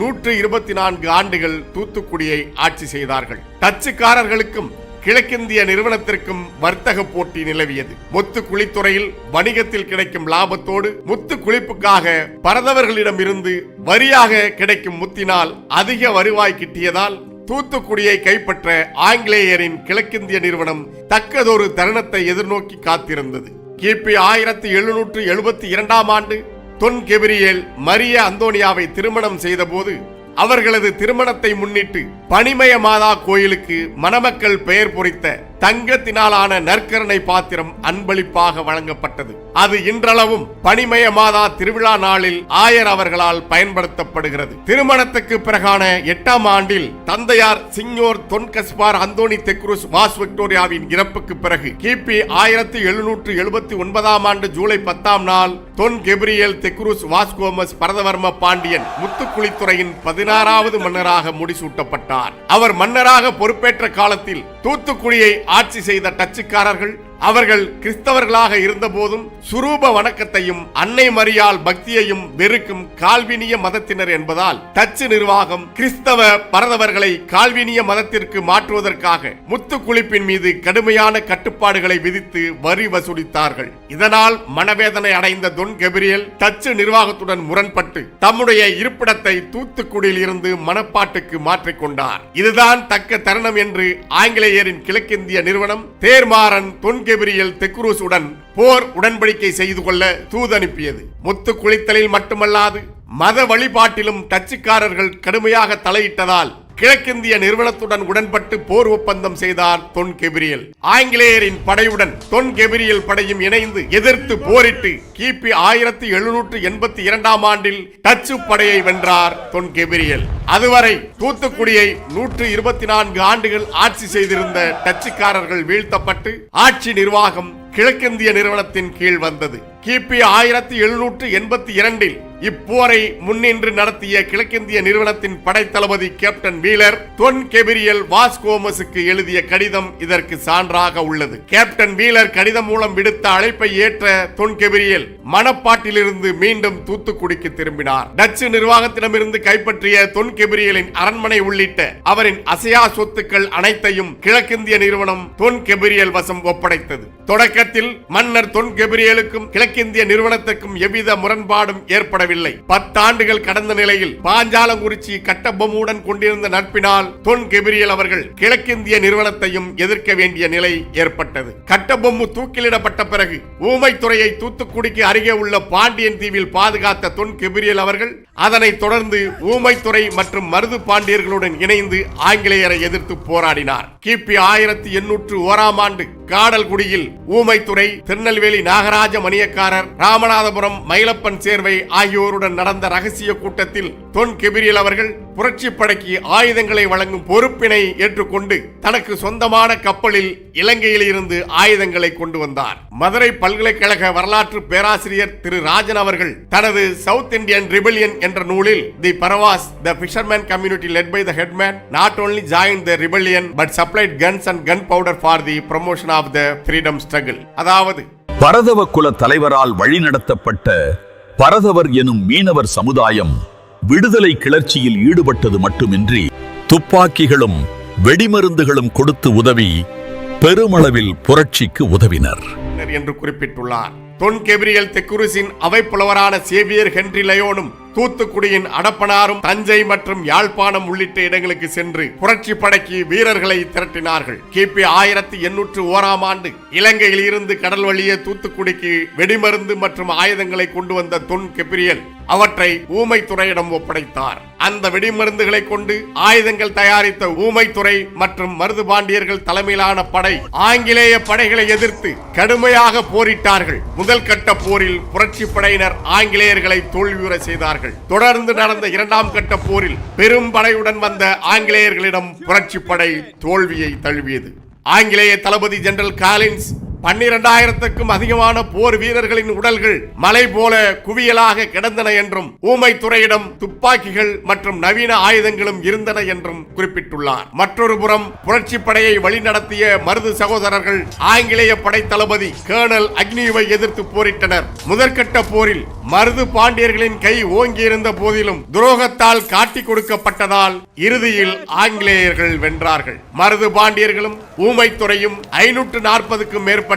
124 ஆண்டுகள் தூத்துக்குடியை ஆட்சி செய்தார்கள். டச்சுக்காரர்களுக்கும் கிழக்கிந்திய நிறுவனத்திற்கும் வர்த்தக போட்டி நிலவியது. முத்துக்குளித்துறையில் வணிகத்தில் கிடைக்கும் லாபத்தோடு முத்து குளிப்புக்காக பரதவர்களிடமிருந்து வரியாக கிடைக்கும் முத்தினால் அதிக வருவாய் கிட்டியதால் தூத்துக்குடியை கைப்பற்ற ஆங்கிலேயரின் கிழக்கிந்திய நிறுவனம் தக்கதொரு தருணத்தை எதிர்நோக்கி காத்திருந்தது. கிபி 1772 ஆண்டு தொன் கெபிரியல் மரிய அந்தோனியாவை திருமணம் செய்தபோது அவர்களது திருமணத்தை முன்னிட்டு பனிமய மாதா கோயிலுக்கு மணமக்கள் பெயர் பொறித்த தங்கத்தினாலான நற்கரணை பாத்திரம் அன்பளிப்பாக வழங்கப்பட்டது. அது இன்றளவும் பனிமய மாதா திருவிழா நாளில் ஆயர் அவர்களால் பயன்படுத்தப்படுகிறது. திருமணத்துக்கு பிறகான 8ஆம் ஆண்டில் தந்தையார் சிங்யோர் தொன் கஸ்பார் அந்தோனி தெக்குருஸ் வாஸ் விக்டோரியாவின் இறப்புக்கு பிறகு கிபி 1779 ஆண்டு ஜூலை 10ஆம் நாள் தொன் கெப்ரியல் தெக்குருஸ் வாஸ்கோமஸ் பரதவர்ம பாண்டியன் முத்துக்குளித்துறையின் 16வது மன்னராக முடிசூட்டப்பட்டார். அவர் மன்னராக பொறுப்பேற்ற காலத்தில் தூத்துக்குடியை ஆட்சி செய்த டச்சுக்காரர்கள் அவர்கள் கிறிஸ்தவர்களாக இருந்த போதும் சுரூப வணக்கத்தையும் அன்னை மரியாள் பக்தியையும் வெறுக்கும் கால்வினிய மதத்தினர் என்பதால் டச்சு நிர்வாகம் கிறிஸ்தவ பரதவர்களை கால்வினிய மதத்திற்கு மாற்றுவதற்காக முத்துக்குளிப்பின் மீது கடுமையான கட்டுப்பாடுகளை விதித்து வரி வசூலித்தார்கள். இதனால் மனவேதனை அடைந்த தொன் கெப்ரியல் டச்சு நிர்வாகத்துடன் முரண்பட்டு தம்முடைய இருப்பிடத்தை தூத்துக்குடியில் இருந்து மணப்பாட்டுக்கு மாற்றிக்கொண்டார். இதுதான் தக்க தருணம் என்று ஆங்கிலேயரின் கிழக்கிந்திய நிறுவனம் தேர்மாறன் தொன் கெப்ரியல் தெக்குருஸுடன் போர் உடன்படிக்கை செய்து கொள்ள தூதனுப்பியது. முத்து குளித்தலில் மட்டுமல்லாது மத வழிபாட்டிலும் டச்சுக்காரர்கள் கடுமையாக தலையிட்டதால் கிழக்கிந்திய நிறுவனத்துடன் உடன்பட்டு போர் ஒப்பந்தம் செய்தார் தொன் கெப்ரியல். ஆங்கிலேயரின் படையுடன் தொன் கெப்ரியல் படையும் இணைந்து எதிர்த்து போரிட்டு கிபி 1782 ஆண்டில் டச்சு படையை வென்றார் தொன் கெப்ரியல். அதுவரை தூத்துக்குடியை 124 ஆண்டுகள் ஆட்சி செய்திருந்த டச்சுக்காரர்கள் வீழ்த்தப்பட்டு ஆட்சி நிர்வாகம் கிழக்கிந்திய நிறுவனத்தின் கீழ் வந்தது. கிபி 1782 இப்போரை முன்னின்று நடத்திய கிழக்கிந்திய நிறுவனத்தின் படைத்தளபதி கேப்டன் வீலர் தொன் கெப்ரியல் வாஸ்கோமஸுக்கு எழுதிய கடிதம் இதற்கு சான்றாக உள்ளது. கேப்டன் வீலர் கடிதம் மூலம் விடுத்த அழைப்பை ஏற்ற தொன் கெப்ரியல் மணப்பாட்டிலிருந்து மீண்டும் தூத்துக்குடிக்கு திரும்பினார். டச்சு நிர்வாகத்திடமிருந்து கைப்பற்றிய தொன் கெப்ரியலின் அரண்மனை உள்ளிட்ட அவரின் அசையா சொத்துக்கள் அனைத்தையும் கிழக்கிந்திய நிறுவனம் தொன் கெப்ரியல் வசம் ஒப்படைத்தது. தொடக்கத்தில் மன்னர் தொன் கெப்ரியலுக்கும் கிழக்கிந்திய நிறுவனத்திற்கும் எவ்வித முரண்பாடும் ஏற்படவில்லை. 10 ஆண்டுகள் கடந்த நிலையில் பாஞ்சாலங்குறிச்சி கட்டபொம்முடன் கொண்டிருந்த நட்பினால் தொன் கெப்ரியல் அவர்கள் கிழக்கிந்திய நிறுவனத்தையும் எதிர்க்க வேண்டிய நிலை ஏற்பட்டது. கட்டபொம்மு தூக்கிலிடப்பட்ட பிறகு ஊமைத்துறையை தூத்துக்குடிக்கு அருகே உள்ள பாண்டியன் தீவில் பாதுகாத்த தொன் கெப்ரியல் அவர்கள் அதனைத் தொடர்ந்து ஊமைத்துறை மற்றும் மருது பாண்டியர்களுடன் இணைந்து ஆங்கிலேயரை எதிர்த்து போராடினார். கிபி 1801 ஆண்டு காடல்குடியில் ஊமைத்துறை, திருநெல்வேலி நாகராஜ மணியக்காரர், ராமநாதபுரம் மயிலப்பன் சேர்வை ஆகியோருடன் நடந்த ரகசிய கூட்டத்தில் தொன் கெப்ரியல் அவர்கள் புரட்சி படைக்கு ஆயுதங்களை வழங்கும் பொறுப்பினை ஏற்றுக்கொண்டு தனக்கு சொந்தமான கப்பலில் இலங்கையில் இருந்து ஆயுதங்களை கொண்டு வந்தார். மதுரை பல்கலைக்கழக வரலாற்று பேராசிரியர் திரு ராஜன் அவர்கள் தனது சவுத் இந்தியன் ரிபெலியன் என்ற நூலில் the Paravas the fisherman community led by the headman not only join the rebellion but supplied guns and gunpowder for the promotion of the freedom struggle. அதாவது பரதவ குல தலைவரால் வழிநடத்தப்பட்ட பரதவர் எனும் மீனவர் சமுதாயம் விடுதலை கிளர்ச்சியில் ஈடுபட்டது மட்டுமின்றி துப்பாக்கிகளும் வெடிமருந்துகளும் கொடுத்து உதவி பெருமளவில் புரட்சிக்கு உதவினர் என்று குறிப்பிட்டுள்ளார். தொன் கெப்ரியல் தெக்குருஸின் அவை புலவரான சேவியர் ஹென்றி லயோனும் தூத்துக்குடியின் அடப்பனாரும் தஞ்சை மற்றும் யாழ்ப்பாணம் உள்ளிட்ட இடங்களுக்கு சென்று புரட்சி படைக்கு வீரர்களை திரட்டினார்கள். கிபி 1801 ஆண்டு இலங்கையில் இருந்து கடல் வழியே தூத்துக்குடிக்கு வெடிமருந்து மற்றும் ஆயுதங்களை கொண்டு வந்த தொன் கெப்ரியல் அவற்றை ஊமைத்துறையிடம் ஒப்படைத்தார். அந்த வெடிமருந்துகளை கொண்டு ஆயுதங்கள் தயாரித்த ஊமைத்துறை மற்றும் மருது பாண்டியர்கள் தலைமையிலான படை ஆங்கிலேய படைகளை எதிர்த்து கடுமையாக போரிட்டார்கள். முதல் கட்ட போரில் புரட்சி படையினர் ஆங்கிலேயர்களை தோல்வியுற செய்தார்கள். தொடர்ந்து நடந்த இரண்டாம் கட்ட போரில் பெரும் படையுடன் வந்த ஆங்கிலேயர்களிடம் புரட்சி படை தோல்வியை தழுவியது. ஆங்கிலேய தளபதி ஜெனரல் காலின்ஸ் 12,000க்கும் அதிகமான போர் வீரர்களின் உடல்கள் மலை போல குவியலாக கிடந்தன என்றும் ஊமைத்துறையிடம் துப்பாக்கிகள் மற்றும் நவீன ஆயுதங்களும் இருந்தன என்றும் குறிப்பிட்டுள்ளார். மற்றொரு புறம் புரட்சி படையை வழிநடத்திய மருது சகோதரர்கள் ஆங்கிலேய படை தளபதி கர்னல் அக்னியுவை எதிர்த்து போரிட்டனர். முதற்கட்ட போரில் மருது பாண்டியர்களின் கை ஓங்கி இருந்த போதிலும் துரோகத்தால் காட்டி கொடுக்கப்பட்டதால் இறுதியில் ஆங்கிலேயர்கள் வென்றார்கள். மருது பாண்டியர்களும் ஊமைத்துறையும் 540க்கும் மேற்பட்ட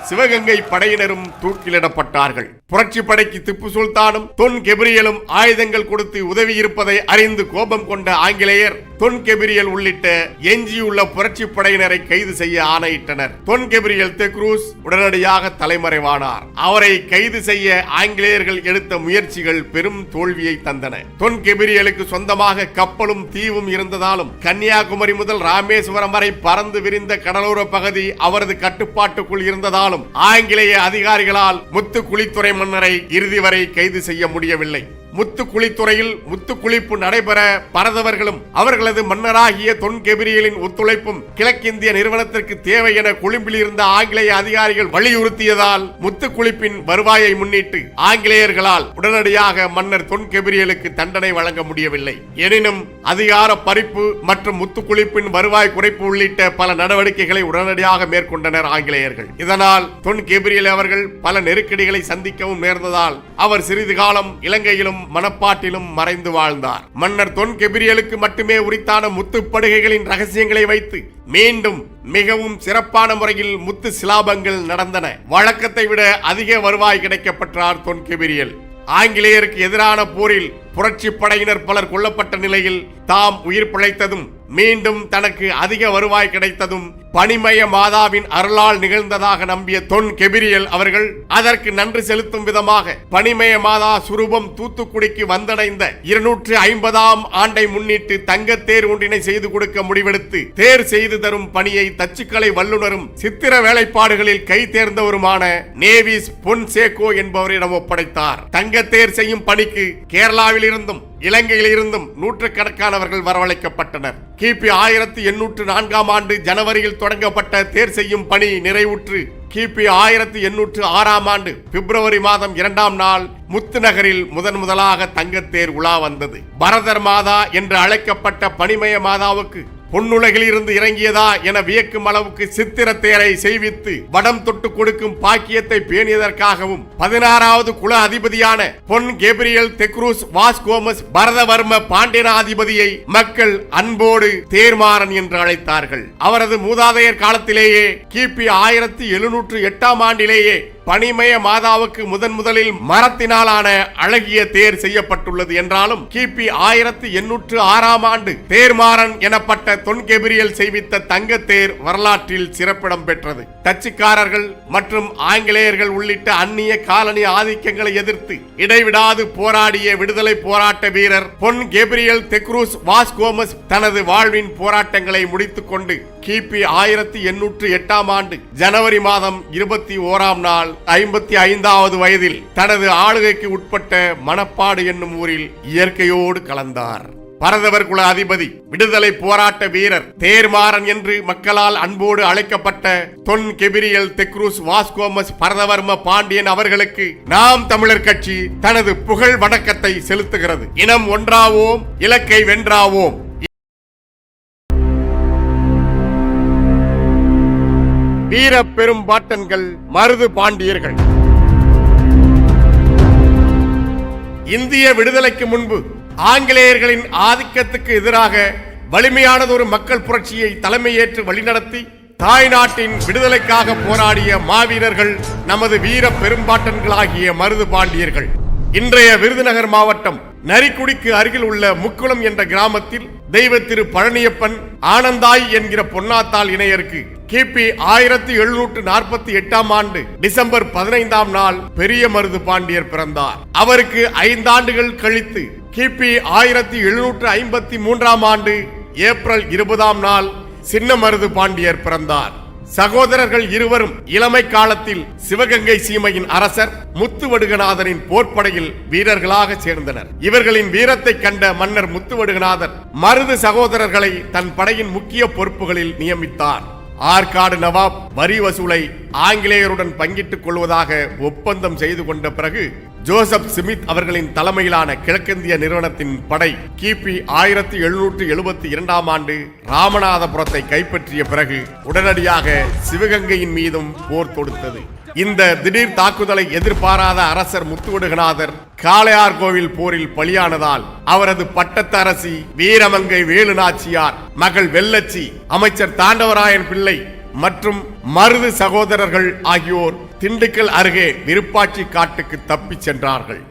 சிவகங்கை படையினரும் தூக்கிலிடப்பட்டார்கள். புரட்சி படைக்கு திப்பு சுல்தானும் தொன் கெப்ரியலும் ஆயுதங்கள் கொடுத்து உதவி இருப்பதை அறிந்து கோபம் கொண்ட ஆங்கிலேயர் தொன் கெப்ரியல் உள்ளிட்ட எஞ்சியுள்ள புரட்சி படையினரை கைது செய்ய ஆணையிட்டனர். தொன் கெப்ரியல் தெக்ரூஸ் உடனடியாக தலைமறைவானார். அவரை கைது செய்ய ஆங்கிலேயர்கள் எடுத்த முயற்சிகள் பெரும் தோல்வியை தந்தன. தொன் கெப்ரியலுக்கு சொந்தமாக கப்பலும் தீவும் இருந்ததாலும் கன்னியாகுமரி முதல் ராமேஸ்வரம் வரை பறந்து விரிந்த கடலோர பகுதி அவரது கட்டுப்பாட்டுக்குள் இருந்ததாலும் ஆங்கிலேய அதிகாரிகளால் முத்துக்குளித்துறை மன்னரை இறுதி வரை கைது செய்ய முடியவில்லை. முத்துக்குளித்துறையில் முத்துக்குளிப்பு நடைபெற பரதவர்களும் அவர்களது மன்னராகிய தொன் கெப்ரியலின் ஒத்துழைப்பும் கிழக்கிந்திய நிறுவனத்திற்கு தேவை என கொழும்பில் இருந்த ஆங்கிலேய அதிகாரிகள் வலியுறுத்தியதால் முத்துக்குளிப்பின் வருவாயை முன்னிட்டு ஆங்கிலேயர்களால் உடனடியாக மன்னர் தொன் கெப்ரியலுக்கு தண்டனை வழங்க முடியவில்லை. எனினும் அதிகார பறிப்பு மற்றும் முத்துக்குளிப்பின் வருவாய் குறைப்பு உள்ளிட்ட பல நடவடிக்கைகளை உடனடியாக மேற்கொண்டனர் ஆங்கிலேயர்கள். இதனால் தொன் கெப்ரியல் அவர்கள் பல நெருக்கடிகளை சந்திக்கவும் நேர்ந்ததால் அவர் சிறிது காலம் இலங்கையிலும் மனப்பாட்டிலும் மறைந்து வாழ்ந்தார். மன்னர் தொன் கெப்ரியலுக்கு மட்டுமே உரித்தான முத்துப்படுகைகளின் ரகசியங்களை வைத்து மீண்டும் மிகவும் சிறப்பான முறையில் முத்து சிலாபங்கள் நடந்தன. வழக்கத்தை விட அதிக வருவாய் கிடைக்கப்பெற்றார் தொன் கெப்ரியல். ஆங்கிலேயருக்கு எதிரான போரில் புரட்சி படையினர் பலர் கொல்லப்பட்ட நிலையில் தாம் உயிர் பிழைத்ததும் மீண்டும் தனக்கு அதிக வருவாய் கிடைத்ததும் பனிமய மாதாவின் அருளால் நிகழ்ந்ததாக நம்பிய தொன் கெப்ரியல் அவர்கள் அதற்கு நன்றி செலுத்தும் விதமாக பனிமய மாதா சுரூபம் தூத்துக்குடிக்கு வந்தடைந்த 250ஆம் ஆண்டை முன்னிட்டு தங்கத்தேர் ஒன்றினை செய்து கொடுக்க முடிவெடுத்து தேர் செய்து தரும் பணியை தச்சுக்கலை வல்லுநரும் சித்திர வேலைப்பாடுகளில் கை தேர்ந்தவருமான நேவிஸ் பொன்சேகோ என்பவரிடம் ஒப்படைத்தார். தங்கத்தேர் செய்யும் பணிக்கு கேரளாவில் இருந்தும் இலங்கையில் இருந்தும் நூற்றுக்கணக்கானவர்கள் வரவழைக்கப்பட்டனர். கிபி 1804ஆம் ஆண்டு ஜனவரியில் தொடங்கப்பட்ட தேர் செய்யும் பணி நிறைவுற்று கிபி 1806ஆம் ஆண்டு பிப்ரவரி மாதம் 2ஆம் நாள் முத்து நகரில் முதலாக தங்கத்தேர் உலா வந்தது. பரதர் மாதா என்று அழைக்கப்பட்ட பனிமய மாதாவுக்கு பொன்னுலகில் இருந்து இறங்கியதா என வியக்கும் அளவுக்கு சித்திர தேரை செய்வித்து வடம் தொட்டு கொடுக்கும் பாக்கியத்தை பேணியதற்காகவும் 16வது குல அதிபதியான பொன் கெப்ரியல் தெக்ரூஸ் வாஸ்கோமஸ் பரதவர்ம பாண்டியனாதிபதியை மக்கள் அன்போடு தேர்மாறன் என்று அழைத்தார்கள். அவரது மூதாதையர் காலத்திலேயே கிபி 1708ஆம் ஆண்டிலேயே பனிமய மாதாவுக்கு முதலில் மரத்தினாலான அழகிய தேர் செய்யப்பட்டுள்ளது என்றாலும் கிபி 1806ஆம் ஆண்டு தேர்மாறன் எனப்பட்ட தொன் கெப்ரியல் செய்வித்த தங்கத்தேர் வரலாற்றில் சிறப்பிடம் பெற்றது. டச்சுக்காரர்கள் மற்றும் ஆங்கிலேயர்கள் உள்ளிட்ட அந்நிய காலனி ஆதிக்கங்களை எதிர்த்து இடைவிடாது போராடிய விடுதலை போராட்ட வீரர் பொன் கெப்ரியல் தெக்ரூஸ் வாஸ்கோமஸ் தனது வாழ்வின் போராட்டங்களை முடித்துக் கொண்டு கிபி 1808ஆம் ஆண்டு ஜனவரி மாதம் 21ஆம் நாள் 55வது வயதில் தனது ஆளுகைக்கு உட்பட்ட மணப்பாடு என்னும் ஊரில் இயற்கையோடு கலந்தார். பரதவர் குல அதிபதி, விடுதலை போராட்ட வீரர், தேர்மாறன் என்று மக்களால் அன்போடு அழைக்கப்பட்ட தொன் கெப்ரியல் தெக்ரூஸ் வாஸ்கோமஸ் பரதவர்ம பாண்டியன் அவர்களுக்கு நாம் தமிழர் கட்சி தனது புகழ் வணக்கத்தை செலுத்துகிறது. இனம் ஒன்றாவோம், இலக்கை வென்றாவோம். வீர பெரும் பாட்டன்கள் மருது பாண்டியர்கள். இந்திய விடுதலைக்கு முன்பு ஆங்கிலேயர்களின் ஆதிக்கத்துக்கு எதிராக வலிமையானதொரு மக்கள் புரட்சியை தலைமையேற்று வழிநடத்தி தாய் நாட்டின் விடுதலைக்காக போராடிய மாவீரர்கள் நமது வீர பெரும்பாட்டன்களாகிய மருது பாண்டியர்கள். இன்றைய விருதுநகர் மாவட்டம் நரிக்குடிக்கு அருகில் உள்ள முக்குளம் என்ற கிராமத்தில் தெய்வ திரு பழனியப்பன் ஆனந்தாய் என்கிற பொன்னாத்தாள் இணையருக்கு கிபி 1748 ஆண்டு டிசம்பர் 15 நாள் பெரிய மருது பாண்டியர் பிறந்தார். அவருக்கு 5 ஆண்டுகள் கழித்து கிபி 1753 ஆண்டு ஏப்ரல் 20 நாள் சின்ன மருது பாண்டியர் பிறந்தார். சகோதரர்கள் இருவரும் இளமை காலத்தில் சிவகங்கை சீமையின் அரசர் முத்துவடுகநாதரின் போர்ப்படையில் வீரர்களாக சேர்ந்தனர். இவர்களின் வீரத்தை கண்ட மன்னர் முத்துவடுகநாதர் மருது சகோதரர்களை தன் படையின் முக்கிய பொறுப்புகளில் நியமித்தார். ஆற்காடு நவாப் வரி வசூலை ஆங்கிலேயருடன் பங்கிட்டுக் கொள்வதாக ஒப்பந்தம் செய்து கொண்ட பிறகு ஜோசப் ஸ்மித் அவர்களின் தலைமையிலான கிழக்கிந்திய நிறுவனத்தின் படை கிபி 1772 ஆண்டு ராமநாதபுரத்தை கைப்பற்றிய பிறகு உடனடியாக சிவகங்கையின் மீதும் போர் தொடுத்தது. இந்த திடீர் தாக்குதலை எதிர்பாராத அரசர் முத்துவடுகநாதர் காளையார்கோவில் போரில் பலியானதால் அவரது பட்டத்து அரசி வீரமங்கை வேலுநாச்சியார் மகள் வெள்ளச்சி, அமைச்சர் தாண்டவராயன் பிள்ளை மற்றும் மருது சகோதரர்கள் ஆகியோர் திண்டுக்கல் அருகே விருப்பாட்சி காட்டுக்கு தப்பிச் சென்றார்கள்.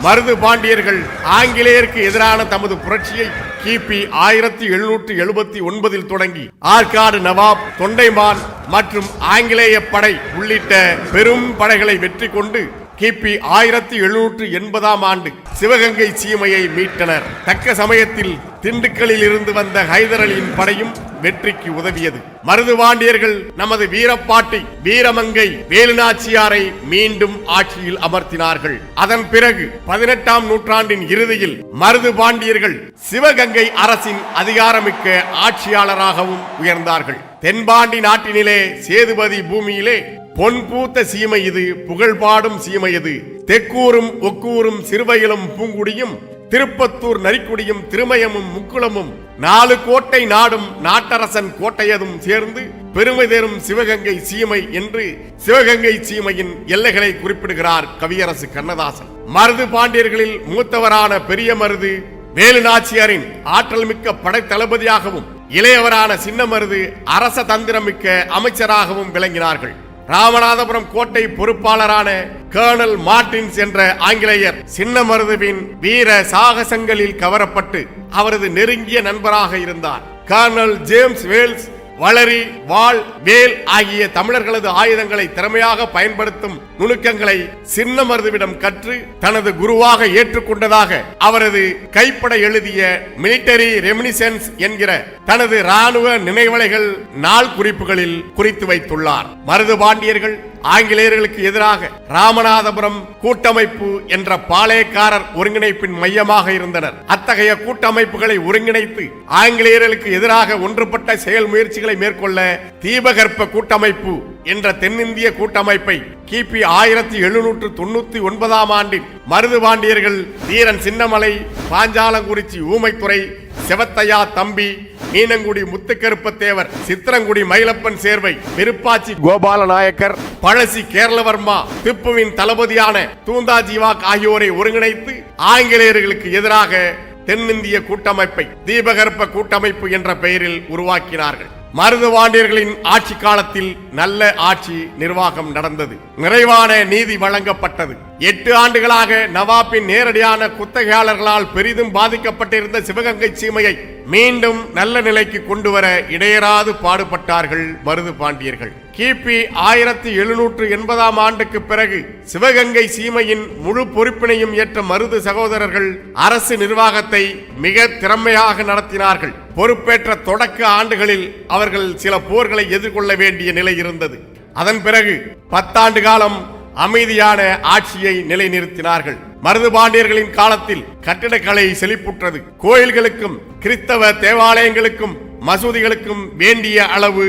மருது பாண்டியர்கள் ஆங்கிலேயருக்கு எதிரான தமது புரட்சியை கிபி 1779 தொடங்கி ஆற்காடு நவாப், தொண்டைமான் மற்றும் ஆங்கிலேய படை உள்ளிட்ட பெரும் படைகளை வெற்றி கொண்டு கிபி 1780 ஆண்டு சிவகங்கை சீமையை மீட்டனர். தக்க சமயத்தில் திண்டுக்கல்லில் இருந்து வந்த ஹைதர் அலியின் படையும் வெற்றிக்கு உதவியது. மருதுபாண்டியர்கள் நமது வீரப்பாட்டி வீரமங்கை வேலுநாச்சியாரை மீண்டும் ஆட்சியில் அமர்த்தினார்கள். அதன் பிறகு 18ஆம் நூற்றாண்டின் இறுதியில் மருதுபாண்டியர்கள் சிவகங்கை அரசின் அதிகாரமிக்க ஆட்சியாளராகவும் உயர்ந்தார்கள். தென்பாண்டி நாட்டினிலே சேதுபதி பூமியிலே பொன் பூத்த சீமை இது, புகழ்பாடும் சீமை இது. தெக்கூரும் ஒக்கூரும் சிறுவயலும் பூங்குடியும் திருப்பத்தூர் நரிக்குடியும் திருமயமும் முக்குளமும் 4 கோட்டை நாடும் நாட்டரசன் கோட்டையதும் சேர்ந்து பெருமை தேரும் சிவகங்கை சீமை என்று சிவகங்கை சீமையின் எல்லைகளை குறிப்பிடுகிறார் கவியரசு கண்ணதாசன். மருது பாண்டியர்களில் மூத்தவரான பெரிய மருது வேலுநாச்சியாரின் ஆற்றல் மிக்க படை தளபதியாகவும் இளையவரான சின்ன மருது அரச தந்திரமிக்க அமைச்சராகவும் விளங்கினார்கள். ராமநாதபுரம் கோட்டை பொறுப்பாளரான கர்னல் மார்டின்ஸ் என்ற ஆங்கிலேயர் சின்ன மருதுவின் வீர சாகசங்களில் கவரப்பட்டு அவரது நெருங்கிய நண்பராக இருந்தார். கர்னல் ஜேம்ஸ் வேல்ஸ் வளரி, வாள், வேல் ஆகிய தமிழர்களது ஆயுதங்களை திறமையாக பயன்படுத்தும் நுணுக்கங்களை சின்ன மருதுவிடம் கற்று தனது குருவாக ஏற்றுக்கொண்டதாக அவரது கைப்பட எழுதிய மிலிட்டரி ரெமினிசன்ஸ் என்கிற தனது ராணுவ நினைவலைகள் நாள் குறிப்புகளில் குறித்து வைத்துள்ளார். மருது பாண்டியர்கள் ஆங்கிலேயர்களுக்கு எதிராக ராமநாதபுரம் கூட்டமைப்பு என்ற பாளையக்காரர் ஒருங்கிணைப்பின் மையமாக இருந்தனர். அத்தகைய கூட்டமைப்புகளை ஒருங்கிணைத்து ஆங்கிலேயர்களுக்கு எதிராக ஒன்றுபட்ட செயல் முயற்சிகளை மேற்கொள்ள தீபகற்ப கூட்டமைப்பு என்ற தென்னிந்திய கூட்டமைப்பை கிபி 1799 ஆண்டில் மருது பாண்டியர்கள் வீரன் சின்னமலை, பாஞ்சாலங்குறிச்சி ஊமைத்துறை, செவத்தையா தம்பி, மீனங்குடி முத்துக்கருப்பத்தேவர், சித்திரங்குடி மயிலப்பன் சேர்வை, விருப்பாச்சி கோபால நாயக்கர், பழசி கேரளவர்மா, திப்புவின் தளபதியான தூந்தா ஜீவாக் ஆகியோரை ஒருங்கிணைத்து ஆங்கிலேயர்களுக்கு எதிராக தென்னிந்திய கூட்டமைப்பை தீபகற்ப கூட்டமைப்பு என்ற பெயரில் உருவாக்கினார்கள். மருது பாண்டியர்களின் ஆட்சி காலத்தில் நல்ல ஆட்சி நிர்வாகம் நடந்தது. நிறைவான நீதி வழங்கப்பட்டது. 8 ஆண்டுகளாக நவாப்பின் நேரடியான குத்தகையாளர்களால் பெரிதும் பாதிக்கப்பட்டிருந்த சிவகங்கை சீமையை மீண்டும் நல்ல நிலைக்கு கொண்டுவர இடையராது பாடுபட்டார்கள் மருது பாண்டியர்கள். கிபி 1780 ஆண்டுக்கு பிறகு சிவகங்கை சீமையின் முழு பொறுப்பினையும் ஏற்ற மருது சகோதரர்கள் அரசு நிர்வாகத்தை மிக திறமையாக நடத்தினார்கள். பொறுப்பேற்ற தொடக்க ஆண்டுகளில் அவர்கள் சில போர்களை எதிர்கொள்ள வேண்டிய நிலை இருந்தது. அதன் பிறகு 10 ஆண்டு காலம் அமைதியான ஆட்சியை நிலைநிறுத்தினார்கள். மருது பாண்டியர்களின் காலத்தில் கட்டிடக்கலை செழிப்புற்றது. கோயில்களுக்கும் கிறிஸ்தவ தேவாலயங்களுக்கும் மசூதிகளுக்கும் வேண்டிய அளவு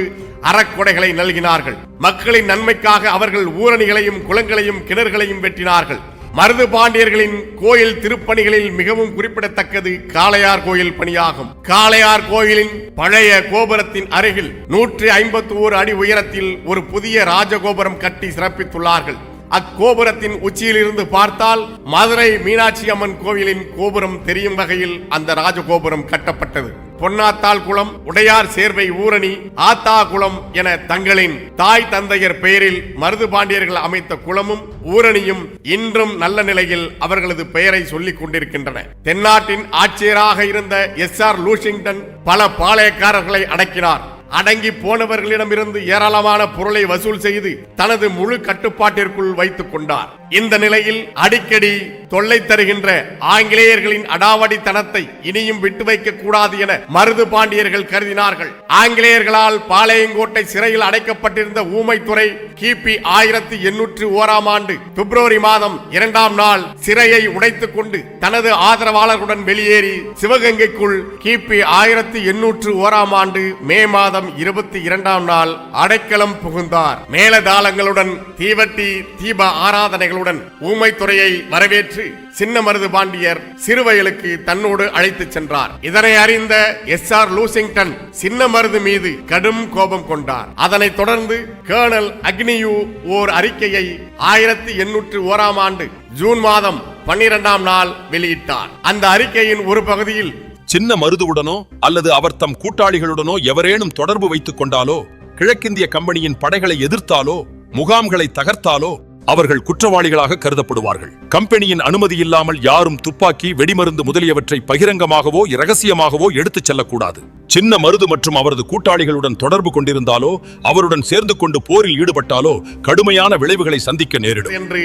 அறக்கொடைகளை நல்கினார்கள். மக்களின் நன்மைக்காக அவர்கள் ஊரணிகளையும் குளங்களையும் கிணறுகளையும் வெட்டினார்கள். மருது பாண்டியர்களின் கோயில் திருப்பணிகளில் மிகவும் குறிப்பிடத்தக்கது காளையார் கோயில் பணியாகும். காளையார் கோயிலின் பழைய கோபுரத்தின் அருகில் 151 அடி உயரத்தில் ஒரு புதிய ராஜகோபுரம் கட்டி சிறப்பித்துள்ளார்கள். அக்கோபுரத்தின் உச்சியிலிருந்து பார்த்தால் மதுரை மீனாட்சி அம்மன் கோவிலின் கோபுரம் தெரியும் வகையில் அந்த ராஜகோபுரம் கட்டப்பட்டது. பொன்னாத்தாள் குளம், உடையார் சேர்வை ஊரணி, ஆத்தா குளம் என தங்களின் தாய் தந்தையர் பெயரில் மருது பாண்டியர்கள் அமைத்த குளமும் ஊரணியும் இன்றும் நல்ல நிலையில் அவர்களது பெயரை சொல்லிக் கொண்டிருக்கின்றன. தென்னாட்டின் ஆட்சியராக இருந்த எஸ்ஆர் லூசிங்டன் பல பாளையக்காரர்களை அடக்கினார். அடங்கி போனவர்களிடமிருந்து ஏராளமான பொருளை வசூல் செய்து தனது முழு கட்டுப்பாட்டிற்குள் வைத்துக் கொண்டார். இந்த நிலையில் அடிக்கடி தொல்லை தருகின்ற ஆங்கிலேயர்களின் அடாவடித்தனத்தை இனியும் விட்டு வைக்க கூடாது என மருது பாண்டியர்கள் கருதினார்கள். ஆங்கிலேயர்களால் பாளையங்கோட்டை சிறையில் அடைக்கப்பட்டிருந்த ஊமைத்துறை கிபி 1801 பிப்ரவரி மாதம் 2ஆம் நாள் சிறையை உடைத்துக் கொண்டு தனது ஆதரவாளர்களுடன் வெளியேறி சிவகங்கைக்குள் கிபி 1801 மே மாதம் 22ஆம் நாள் அடைக்கலம் புகுந்தார். மேலதாளங்களுடன் தீவட்டி தீப ஆராதனைகளுடன் ஊமைத்துறையை வரவேற்று சின்ன மருது பாண்டியர் சிறுவயலுக்கு தன்னோடு அழைத்து சென்றார். இதனை அறிந்த எஸ்ஆர் லூசிங்டன் சின்ன மருது மீது கடும் கோபம் கொண்டார். அதனைத் தொடர்ந்து கர்னல் அக்னியூ ஓர் அறிக்கையை 1801 ஜூன் மாதம் 12ஆம் நாள் வெளியிட்டார். அந்த அறிக்கையின் ஒரு பகுதியில் சின்ன மருதுவுடனோ அல்லது அவர் தம் கூட்டாளிகளுடனோ எவரேனும் தொடர்பு வைத்துக் கொண்டாலோ, கிழக்கிந்திய கம்பெனியின் படைகளை எதிர்த்தாலோ, முகாம்களை தகர்த்தாலோ அவர்கள் குற்றவாளிகளாக கருதப்படுவார்கள். கம்பெனியின் அனுமதி இல்லாமல் யாரும் துப்பாக்கி, வெடிமருந்து முதலியவற்றை பகிரங்கமாகவோ இரகசியமாகவோ எடுத்துச் செல்லக்கூடாது. சின்ன மருது மற்றும் அவரது கூட்டாளிகளுடன் தொடர்பு கொண்டிருந்தாலோ, அவருடன் சேர்ந்து கொண்டு போரில் ஈடுபட்டாலோ கடுமையான விளைவுகளை சந்திக்க நேரிடும் என்று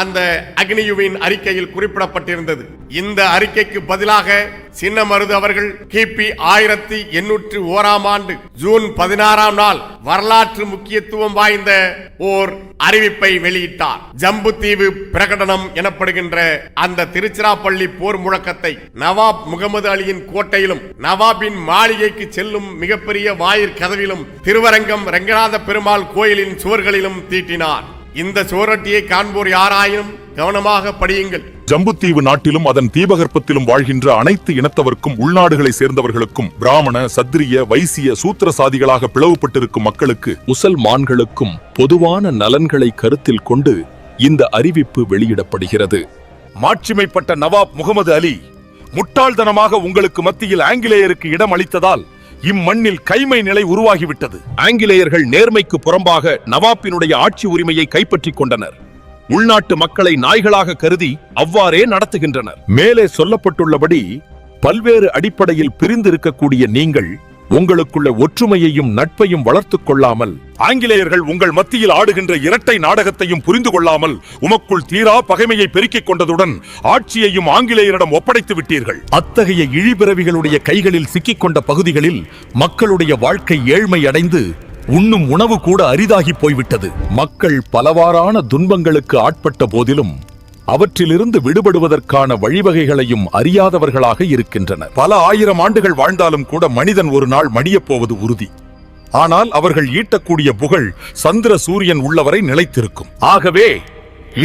அந்த அக்னியுவின் அறிக்கையில் குறிப்பிடப்பட்டிருந்தது. இந்த அறிக்கைக்கு பதிலாக சின்ன மருது அவர்கள் கிபி 1801 ஜூன் 16ஆம் நாள் வரலாற்று முக்கியத்துவம் வாய்ந்த ஓர் அறிவிப்பை வெளியிட்டார். ஜம்புத்தீவு பிரகடனம் எனப்படுகின்ற அந்த திருச்சிராப்பள்ளி போர் முழக்கத்தை நவாப் முகமது அலியின் கோட்டையிலும், நவாபின் மாளிகைக்கு செல்லும் மிகப்பெரிய வாயிற் கதவிலும், திருவரங்கம் ரங்கநாத பெருமாள் கோயிலின் சுவர்களிலும் தீட்டினார். இந்த சுவரொட்டியை காண்போர் யாராயினும் கவனமாக படியுங்கள். ஜம்புத்தீவு நாட்டிலும் அதன் தீபகற்பத்திலும் வாழ்கின்ற அனைத்து இனத்தவர்க்கும், உள்நாடுகளை சேர்ந்தவர்களுக்கும், பிராமண, சத்திரிய, வைசிய, சூத்திர சாதிகளாக பிளவுபட்டிருக்கும் மக்களுக்கு, முசல்மான்களுக்கும் பொதுவான நலன்களை கருத்தில் கொண்டு இந்த அறிவிப்பு வெளியிடப்படுகிறது. மாட்சிமைப்பட்ட நவாப் முகமது அலி முட்டாள்தனமாக உங்களுக்கு மத்தியில் ஆங்கிலேயருக்கு இடம் அளித்ததால் இம்மண்ணில் கைமை நிலை உருவாகிவிட்டது. ஆங்கிலேயர்கள் நேர்மைக்கு புறம்பாக நவாப்பினுடைய ஆட்சி உரிமையை கைப்பற்றிக் கொண்டனர். உள்நாட்டு மக்களை நாய்களாக கருதி அவ்வாறே நடத்துகின்றனர். மேலே சொல்லப்பட்டுள்ளபடி பல்வேறு அடிப்படையில் பிரிந்திருக்கக்கூடிய நீங்கள் உங்களுக்குள்ள ஒற்றுமையையும் நட்பையும் வளர்த்துக் கொள்ளாமல், ஆங்கிலேயர்கள் உங்கள் மத்தியில் ஆடுகின்ற இரட்டை நாடகத்தையும் புரிந்து கொள்ளாமல் உமக்குள் தீரா பகைமையை பெருக்கிக் கொண்டதுடன் ஆட்சியையும் ஆங்கிலேயரிடம் ஒப்படைத்து விட்டீர்கள். அத்தகைய இழிபிறவிகளுடைய கைகளில் சிக்கிக் கொண்ட பகுதிகளில் மக்களுடைய வாழ்க்கை ஏழ்மை அடைந்து உண்ணும் உணவு கூட அரிதாகி போய்விட்டது. மக்கள் பலவாறான துன்பங்களுக்கு ஆட்பட்ட போதிலும் அவற்றிலிருந்து விடுபடுவதற்கான வழிவகைகளையும் அறியாதவர்களாக இருக்கின்றனர். பல ஆயிரம் ஆண்டுகள் வாழ்ந்தாலும் கூட மனிதன் ஒரு நாள் மடியப் போவது உறுதி. ஆனால் அவர்கள் ஈட்டக்கூடிய புகழ் சந்திர சூரியன் உள்ளவரை நிலைத்திருக்கும். ஆகவே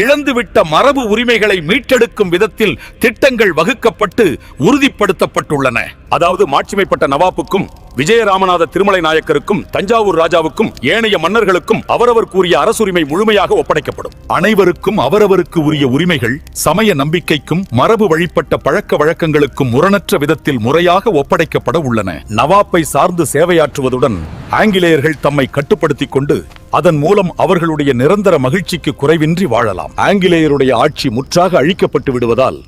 இழந்துவிட்ட மரபு உரிமைகளை மீட்டெடுக்கும் விதத்தில் திட்டங்கள் வகுக்கப்பட்டு உறுதிப்படுத்தப்பட்டுள்ளன. அதாவது மாட்சிமைப்பட்ட நவாப்புக்கும், விஜயராமநாத திருமலை நாயக்கருக்கும், தஞ்சாவூர் ராஜாவுக்கும், ஏனைய மன்னர்களுக்கும் அவரவர் கூறிய அரசுரிமை முழுமையாக ஒப்படைக்கப்படும். அனைவருக்கும் அவரவருக்கு உரிய உரிமைகள் சமய நம்பிக்கைக்கும் மரபு வழிபட்ட பழக்க வழக்கங்களுக்கும் முரணற்ற விதத்தில் முறையாக ஒப்படைக்கப்பட உள்ளன. நவாப்பை சார்ந்து சேவையாற்றுவதுடன் ஆங்கிலேயர்கள் தம்மை கட்டுப்படுத்திக் கொண்டு அதன் மூலம் அவர்களுடைய நிரந்தர மகிழ்ச்சிக்கு குறைவின்றி வாழலாம். ஆங்கிலேயருடைய ஆட்சி முற்றாக அழிக்கப்பட்டு விடுவதால்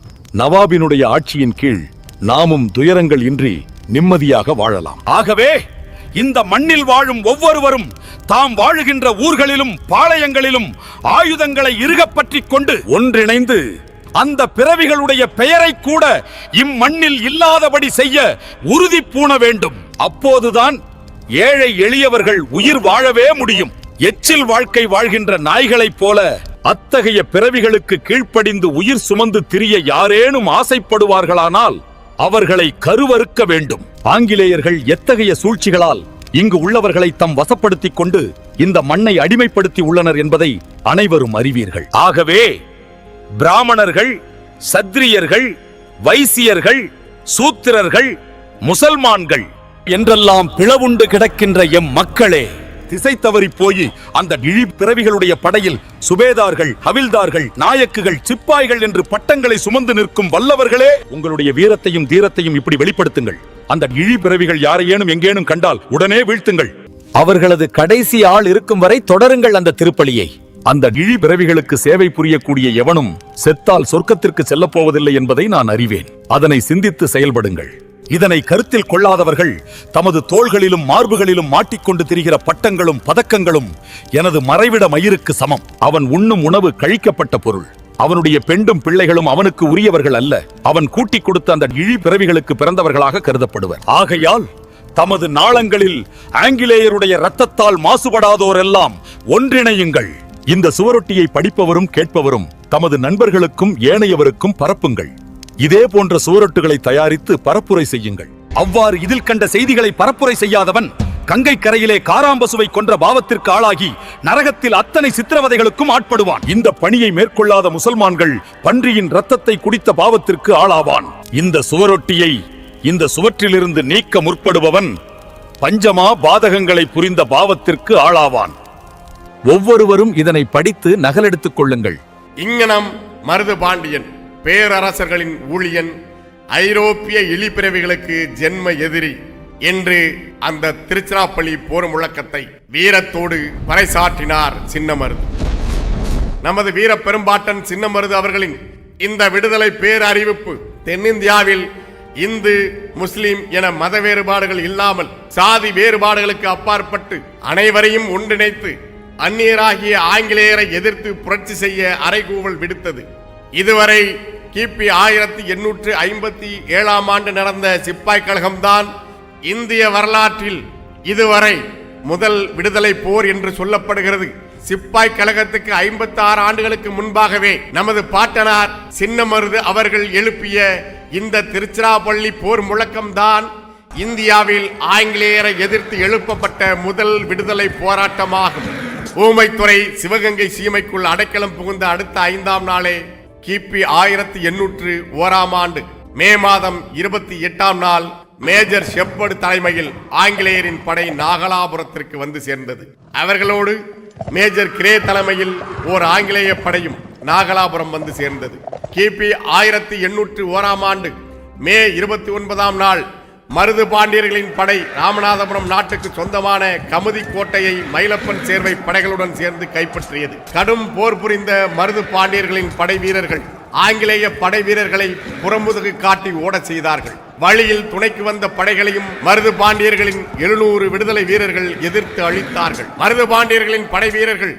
நவாபினுடைய ஆட்சியின் கீழ் நாமும் துயரங்கள் இன்றி நிம்மதியாக வாழலாம். ஆகவே இந்த மண்ணில் வாழும் ஒவ்வொருவரும் தாம் வாழுகின்ற ஊர்களிலும் பாளையங்களிலும் ஆயுதங்களை இறுகப் பற்றிக் கொண்டு ஒன்றிணைந்து அந்த பிறவிகளுடைய பெயரை கூட இம்மண்ணில் இல்லாதபடி செய்ய உறுதி பூண வேண்டும். அப்போதுதான் ஏழை எளியவர்கள் உயிர் வாழவே முடியும். எச்சில் வாழ்க்கை வாழ்கின்ற நாய்களைப் போல அத்தகைய பிறவிகளுக்கு கீழ்ப்படிந்து உயிர் சுமந்து திரிய யாரேனும் ஆசைப்படுவார்களானால் அவர்களை கருவறுக்க வேண்டும். ஆங்கிலேயர்கள் எத்தகைய சூழ்ச்சிகளால் இங்கு உள்ளவர்களை தம் வசப்படுத்திக் கொண்டு இந்த மண்ணை அடிமைப்படுத்தி உள்ளனர் என்பதை அனைவரும் அறிவீர்கள். ஆகவே பிராமணர்கள், சத்திரியர்கள், வைசியர்கள், சூத்திரர்கள், முசல்மான்கள் என்றெல்லாம் பிளவுண்டு கிடக்கின்ற எம் மக்களே, திசை தவறி போய் அந்த இழி பிறவிகளுடைய படையில் சுபேதார்கள், ஹவில்தார்கள், நாயக்குகள், சிப்பாய்கள் என்று பட்டங்களை சுமந்து நிற்கும் வல்லவர்களே, உங்களுடைய வீரத்தையும் தீரத்தையும் இப்படி வெளிப்படுத்துங்கள். அந்த இழி பிறவிகள் யாரையேனும் எங்கேனும் கண்டால் உடனே வீழ்த்துங்கள். அவர்களது கடைசி ஆள் இருக்கும் வரை தொடருங்கள் அந்த திருப்பலியை. அந்த இழி பிறவிகளுக்கு சேவை புரியக்கூடிய எவனும் செத்தால் சொர்க்கத்திற்கு செல்லப் போவதில்லை என்பதை நான் அறிவேன். அதனை சிந்தித்து செயல்படுங்கள். இதனை கருத்தில் கொள்ளாதவர்கள் தமது தோள்களிலும் மார்புகளிலும் மாட்டிக்கொண்டு திரிகிற பட்டங்களும் பதக்கங்களும் எனது மறைவிட மயிருக்கு சமம். அவன் உண்ணும் உணவு கழிக்கப்பட்ட பொருள். அவனுடைய பெண்டும் பிள்ளைகளும் அவனுக்கு உரியவர்கள் அல்ல. அவன் கூட்டிக் கொடுத்த அந்த இழி பிறவிகளுக்கு பிறந்தவர்களாக கருதப்படுவர். ஆகையால் தமது நாளங்களில் ஆங்கிலேயருடைய இரத்தத்தால் மாசுபடாதோரெல்லாம் ஒன்றிணையுங்கள். இந்த சுவரொட்டியை படிப்பவரும் கேட்பவரும் தமது நண்பர்களுக்கும் ஏனையவருக்கும் பரப்புங்கள். இதே போன்ற சுவரொட்டுகளை தயாரித்து பரப்புரை செய்யுங்கள். அவ்வாறு இதில் கண்ட செய்திகளை பரப்புரை செய்யாதவன் கங்கை கரையிலே காராம்பசுவை கொன்ற பாவத்திற்கு ஆளாகி நரகத்தில் அத்தனை சித்திரவதைகளுக்கும் ஆட்படுவான். இந்த பணியை மேற்கொள்ளாத முசல்மான்கள் பன்றியின் இரத்தத்தை குடித்த பாவத்திற்கு ஆளாவான். இந்த சுவரொட்டியை இந்த சுவற்றிலிருந்து நீக்க முற்படுபவன் பஞ்சமா பாதகங்களை புரிந்த பாவத்திற்கு ஆளாவான். ஒவ்வொருவரும் இதனை படித்து நகலெடுத்துக் கொள்ளுங்கள். இங்ஙனம் மருது பாண்டியன் பேரரசர்களின் ஊழியன், ஐரோப்பிய இழிபிறவிகளுக்கு ஜென்ம எதிரி என்று அந்த திருச்சிராப்பள்ளி போர் முழக்கத்தை வீரத்தோடு பறைசாற்றினார் சின்னமருது. நமது வீர பெரும்பாட்டன் சின்னமருது அவர்களின் இந்த விடுதலை பேரறிவிப்பு தென்னிந்தியாவில் இந்து, முஸ்லிம் என மத வேறுபாடுகள் இல்லாமல் சாதி வேறுபாடுகளுக்கு அப்பாற்பட்டு அனைவரையும் ஒன்றிணைத்து அந்நியராகிய ஆங்கிலேயரை எதிர்த்து புரட்சி செய்ய அறைகூவல் விடுத்தது. இதுவரை கிபி 1857 ஆண்டு நடந்த சிப்பாய் கழகம்தான் இந்திய வரலாற்றில் இதுவரை முதல் விடுதலை போர் என்று சொல்லப்படுகிறது. சிப்பாய் கழகத்துக்கு 56 ஆண்டுகளுக்கு முன்பாகவே நமது பாட்டனார் சின்னமருது அவர்கள் எழுப்பிய இந்த திருச்சிராப்பள்ளி போர் முழக்கம்தான் இந்தியாவில் ஆங்கிலேயரை எதிர்த்து எழுப்பப்பட்ட முதல் விடுதலை போராட்டமாகும். ஊமைத்துறை சிவகங்கை சீமைக்குள் அடைக்கலம் புகுந்த அடுத்த 5ஆம் நாளே கிபி 1801 ஆண்டு மே மாதம் 28ஆம் நாள் மேஜர் ஷெப்பர்டு தலைமையில் ஆங்கிலேயரின் படை நாகலாபுரத்திற்கு வந்து சேர்ந்தது. அவர்களோடு மேஜர் கிரே தலைமையில் ஓர் ஆங்கிலேய படையும் நாகலாபுரம் வந்து சேர்ந்தது. கிபி 1801 ஆண்டு மே 29ஆம் நாள் மருது பாண்டியர்களின் படை ராமநாதபுரம் நாட்டுக்கு சொந்தமான கமுதி கோட்டையை மயிலப்பன் சேர்வை படைகளுடன் சேர்ந்து கைப்பற்றியது. கடும் போர் புரிந்த மருது பாண்டியர்களின் படை வீரர்கள் ஆங்கிலேய படை வீரர்களை புறமுதுகு காட்டி ஓட செய்தார்கள். வழியில் துணைக்கு வந்த படைகளையும் மருது பாண்டியர்களின் 700 விடுதலை வீரர்கள் எதிர்த்து அழித்தார்கள். மருது பாண்டியர்களின் படை வீரர்கள்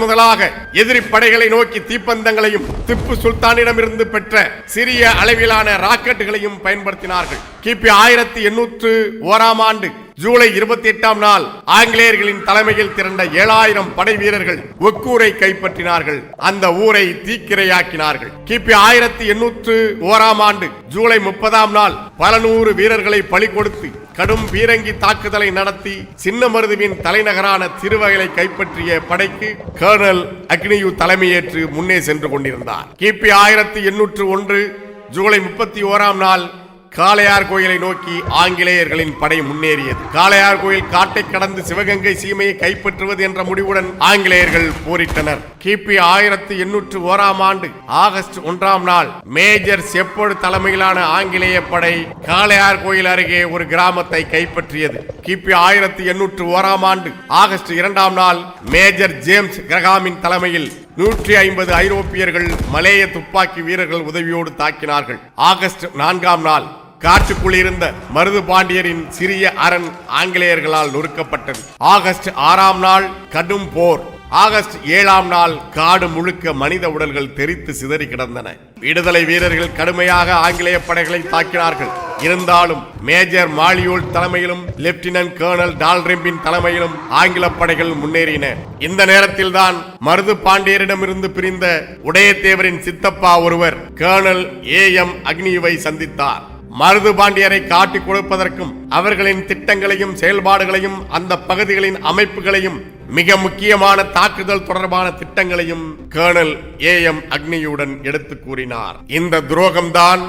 முதலாக எதிரி படைகளை நோக்கி தீப்பந்தங்களையும் திப்பு சுல்தானிடமிருந்து பெற்ற சிறிய அளவிலான ராக்கெட்டுகளையும் பயன்படுத்தினார்கள். கிபி 1801 ஆண்டு ஜூலை 28ஆம் நாள் ஆங்கிலேயர்களின் தலைமையில் திரண்ட 7000 படை வீரர்கள் ஒக்கூரை கைப்பற்றினார்கள். அந்த ஊரை தீக்கிரையாக்கினார்கள். கிபி 1801 ஆண்டு ஜூலை 30ஆம் நாள் பல நூறு வீரர்களை பலி கொடுத்து கடும் பீரங்கி தாக்குதலை நடத்தி சின்னமருதுவின் தலைநகரான திருவகையை கைப்பற்றிய படைக்கு கர்னல் அக்னியு தலைமையேற்று முன்னே சென்று கொண்டிருந்தார். கிபி 1801 ஜூலை 31ஆம் நாள் காளையார் கோயிலை நோக்கி ஆங்கிலேயர்களின் படை முன்னேறியது. காளையார் கோயில் காட்டை கடந்து சிவகங்கை சீமையை கைப்பற்றுவது என்ற முடிவுடன் ஆங்கிலேயர்கள் போரிட்டனர். கிபி 1801 ஆண்டு ஆகஸ்ட் 1ஆம் நாள் மேஜர் ஷெப்பர்டு தலைமையிலான ஆங்கிலேய படை காளையார் கோயில் அருகே ஒரு கிராமத்தை கைப்பற்றியது. கிபி 1801 ஆண்டு ஆகஸ்ட் 2ஆம் நாள் மேஜர் ஜேம்ஸ் கிரகாமின் தலைமையில் 150 ஐரோப்பியர்கள் மலேய துப்பாக்கி வீரர்கள் உதவியோடு தாக்கினார்கள். ஆகஸ்ட் 4ஆம் நாள் காட்டுக்குள் இருந்த மருது பாண்டியரின் சிறிய அரண் ஆங்கிலேயர்களால் நொறுக்கப்பட்டது. ஆகஸ்ட் 6ஆம் நாள் கடும் போர். ஆகஸ்ட் 7ஆம் நாள் காடு முழுக்க மனித உடல்கள் தெரித்து சிதறி கிடந்தன. விடுதலை வீரர்கள் கடுமையாக ஆங்கிலேய படைகளை தாக்கினார்கள். இருந்தாலும் மேஜர் மாலியோல் தலைமையிலும் லெப்டினன்ட் கர்னல் டால்ரிம்பின் தலைமையிலும் ஆங்கில படைகள் முன்னேறின. இந்த நேரத்தில் தான் மருது பாண்டியரிடமிருந்து பிரிந்த உடையத்தேவரின் சித்தப்பா ஒருவர் கர்னல் AM அக்னியுவை சந்தித்தார். மருது பாண்டியரை காட்டிக் கொடுப்பதற்கும் அவர்களின் திட்டங்களையும் செயல்பாடுகளையும் அந்த பகுதிகளின் அமைப்புகளையும் மிக முக்கியமான தாக்குதல் தொடர்பான திட்டங்களையும் கர்னல் AM அக்னியுடன் எடுத்து கூறினார். இந்த துரோகம்தான்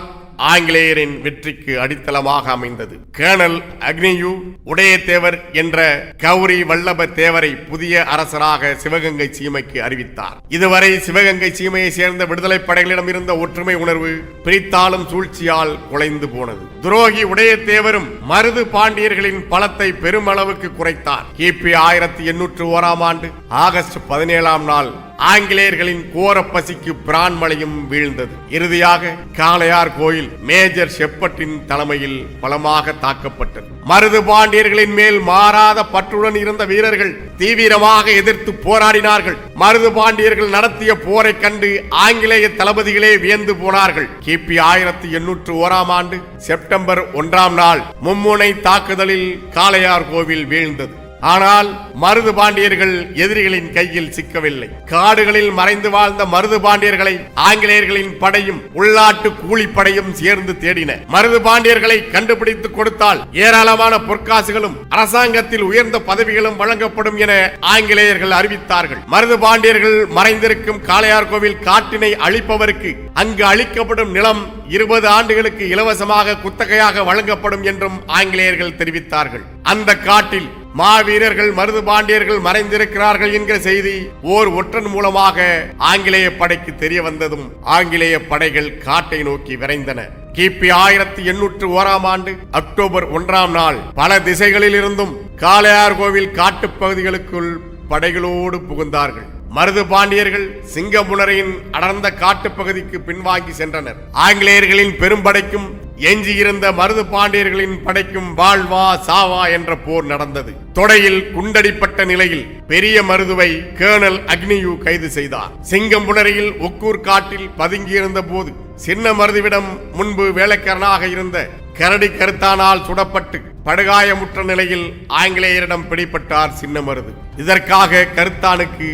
ஆங்கிலேயரின் வெற்றிக்கு அடித்தளமாக அமைந்தது. கேர்னல் அக்னியூ உடையதேவர் என்ற கௌரி வல்லப தேவரை புதிய அரசராக சிவகங்கை சீமைக்கு அறிவித்தார். இதுவரை சிவகங்கை சீமையை சேர்ந்த விடுதலை படைகளிடம் இருந்த ஒற்றுமை உணர்வு பிரித்தாளும் சூழ்ச்சியால் குலைந்து போனது. துரோகி உடையதேவரும் மருது பாண்டியர்களின் பலத்தை பெருமளவுக்கு குறைத்தார். கிபி 1801 ஆண்டு ஆகஸ்ட் 17 நாள் ஆங்கிலேயர்களின் கோர பசிக்கு பிரான்மழையும் வீழ்ந்தது. இறுதியாக காளையார் கோயில் மேஜர் ஷெப்பர்டின் தலைமையில் பலமாக தாக்கப்பட்டது. மருது பாண்டியர்களின் மேல் மாறாத பற்றுடன் இருந்த வீரர்கள் தீவிரமாக எதிர்த்து போராடினார்கள். மருது பாண்டியர்கள் நடத்திய போரை கண்டு ஆங்கிலேய தளபதிகளே வியந்து போனார்கள். கிபி 1801 ஆண்டு செப்டம்பர் 1 நாள் மும்முனை தாக்குதலில் காளையார் கோவில் வீழ்ந்தது. ஆனால் மருது பாண்டியர்கள் எதிரிகளின் கையில் சிக்கவில்லை. காடுகளில் மறைந்து வாழ்ந்த மருது பாண்டியர்களை ஆங்கிலேயர்களின் படையும் உள்நாட்டு கூலிப்படையும் சேர்ந்து தேடின. மருது பாண்டியர்களை கண்டுபிடித்து கொடுத்தால் ஏராளமான பொற்காசுகளும் அரசாங்கத்தில் உயர்ந்த பதவிகளும் வழங்கப்படும் என ஆங்கிலேயர்கள் அறிவித்தார்கள். மருது பாண்டியர்கள் மறைந்திருக்கும் காளையார் கோவில் காட்டினை அழிப்பவருக்கு அங்கு அளிக்கப்படும் நிலம் 20 ஆண்டுகளுக்கு இலவசமாக குத்தகையாக வழங்கப்படும் என்றும் ஆங்கிலேயர்கள் தெரிவித்தார்கள். அந்த காட்டில் மாவீரர்கள் மருது பாண்டியர்கள் மறைந்திருக்கிறார்கள் என்கிற செய்தி ஓர் ஒற்றன் மூலமாக ஆங்கிலேய படைக்கு தெரிய வந்ததும் ஆங்கிலேய படைகள் காட்டை நோக்கி விரைந்தன. கிபி 1801 ஆண்டு அக்டோபர் 1 நாள் பல திசைகளில் இருந்தும் காளையார் கோவில் காட்டுப்பகுதிகளுக்குள் படைகளோடு புகுந்தார்கள். மருது பாண்டியர்கள் சிங்கமுனரின் அடர்ந்த காட்டுப்பகுதிக்கு பின்வாங்கி சென்றனர். ஆங்கிலேயர்களின் பெரும்படைக்கும் எஞ்சியிருந்த மருது பாண்டியர்களின் படைக்கும் வாழ்வா சாவா என்ற போர் நடந்தது. தொடையில் குண்டடிப்பட்ட நிலையில் பெரிய மருதுவை கேர்னல் அக்னியூ கைது செய்தார். சிங்கம்புணரியில் ஒக்கூர் காட்டில் பதுங்கியிருந்த போது சின்ன மருதுவிடம் முன்பு வேலைக்காரனாக இருந்த கரடி கருத்தானால் சுடப்பட்டு படுகாயமுற்ற நிலையில் ஆங்கிலேயரிடம் பிடிபட்டார் சின்ன மருது. இதற்காக கருத்தானுக்கு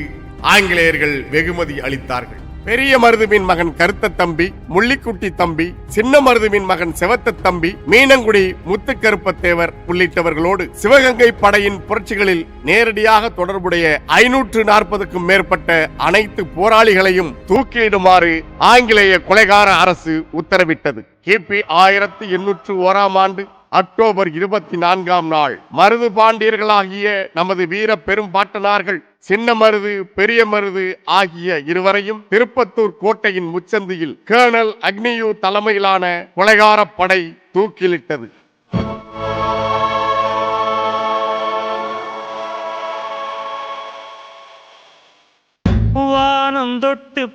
ஆங்கிலேயர்கள் வெகுமதி அளித்தார்கள். பெரிய மருதுவின் மகன் கருத்த தம்பி, முள்ளிக்குட்டி தம்பி, சின்ன மருதுவின் மகன் செவத்த தம்பி, மீனங்குடி முத்துக்கருப்பத்தேவர் உள்ளிட்டவர்களோடு சிவகங்கை படையின் புரட்சிகளில் நேரடியாக தொடர்புடைய 540க்கும் மேற்பட்ட அனைத்து போராளிகளையும் தூக்கிலிடுமாறு ஆங்கிலேய கொலைகார அரசு உத்தரவிட்டது. கிபி 1801 ஆண்டு அக்டோபர் 24 நாள் மருது பாண்டியர்களாகிய நமது வீர பெரும்பாட்டனார்கள் சின்ன மருது பெரிய மருது ஆகிய இருவரையும் திருப்பத்தூர் கோட்டையின் முச்சந்தியில் கேர்னல் அக்னியூ தலைமையிலான கொலைகார படை தூக்கிலிட்டது. வானம் தொட்டு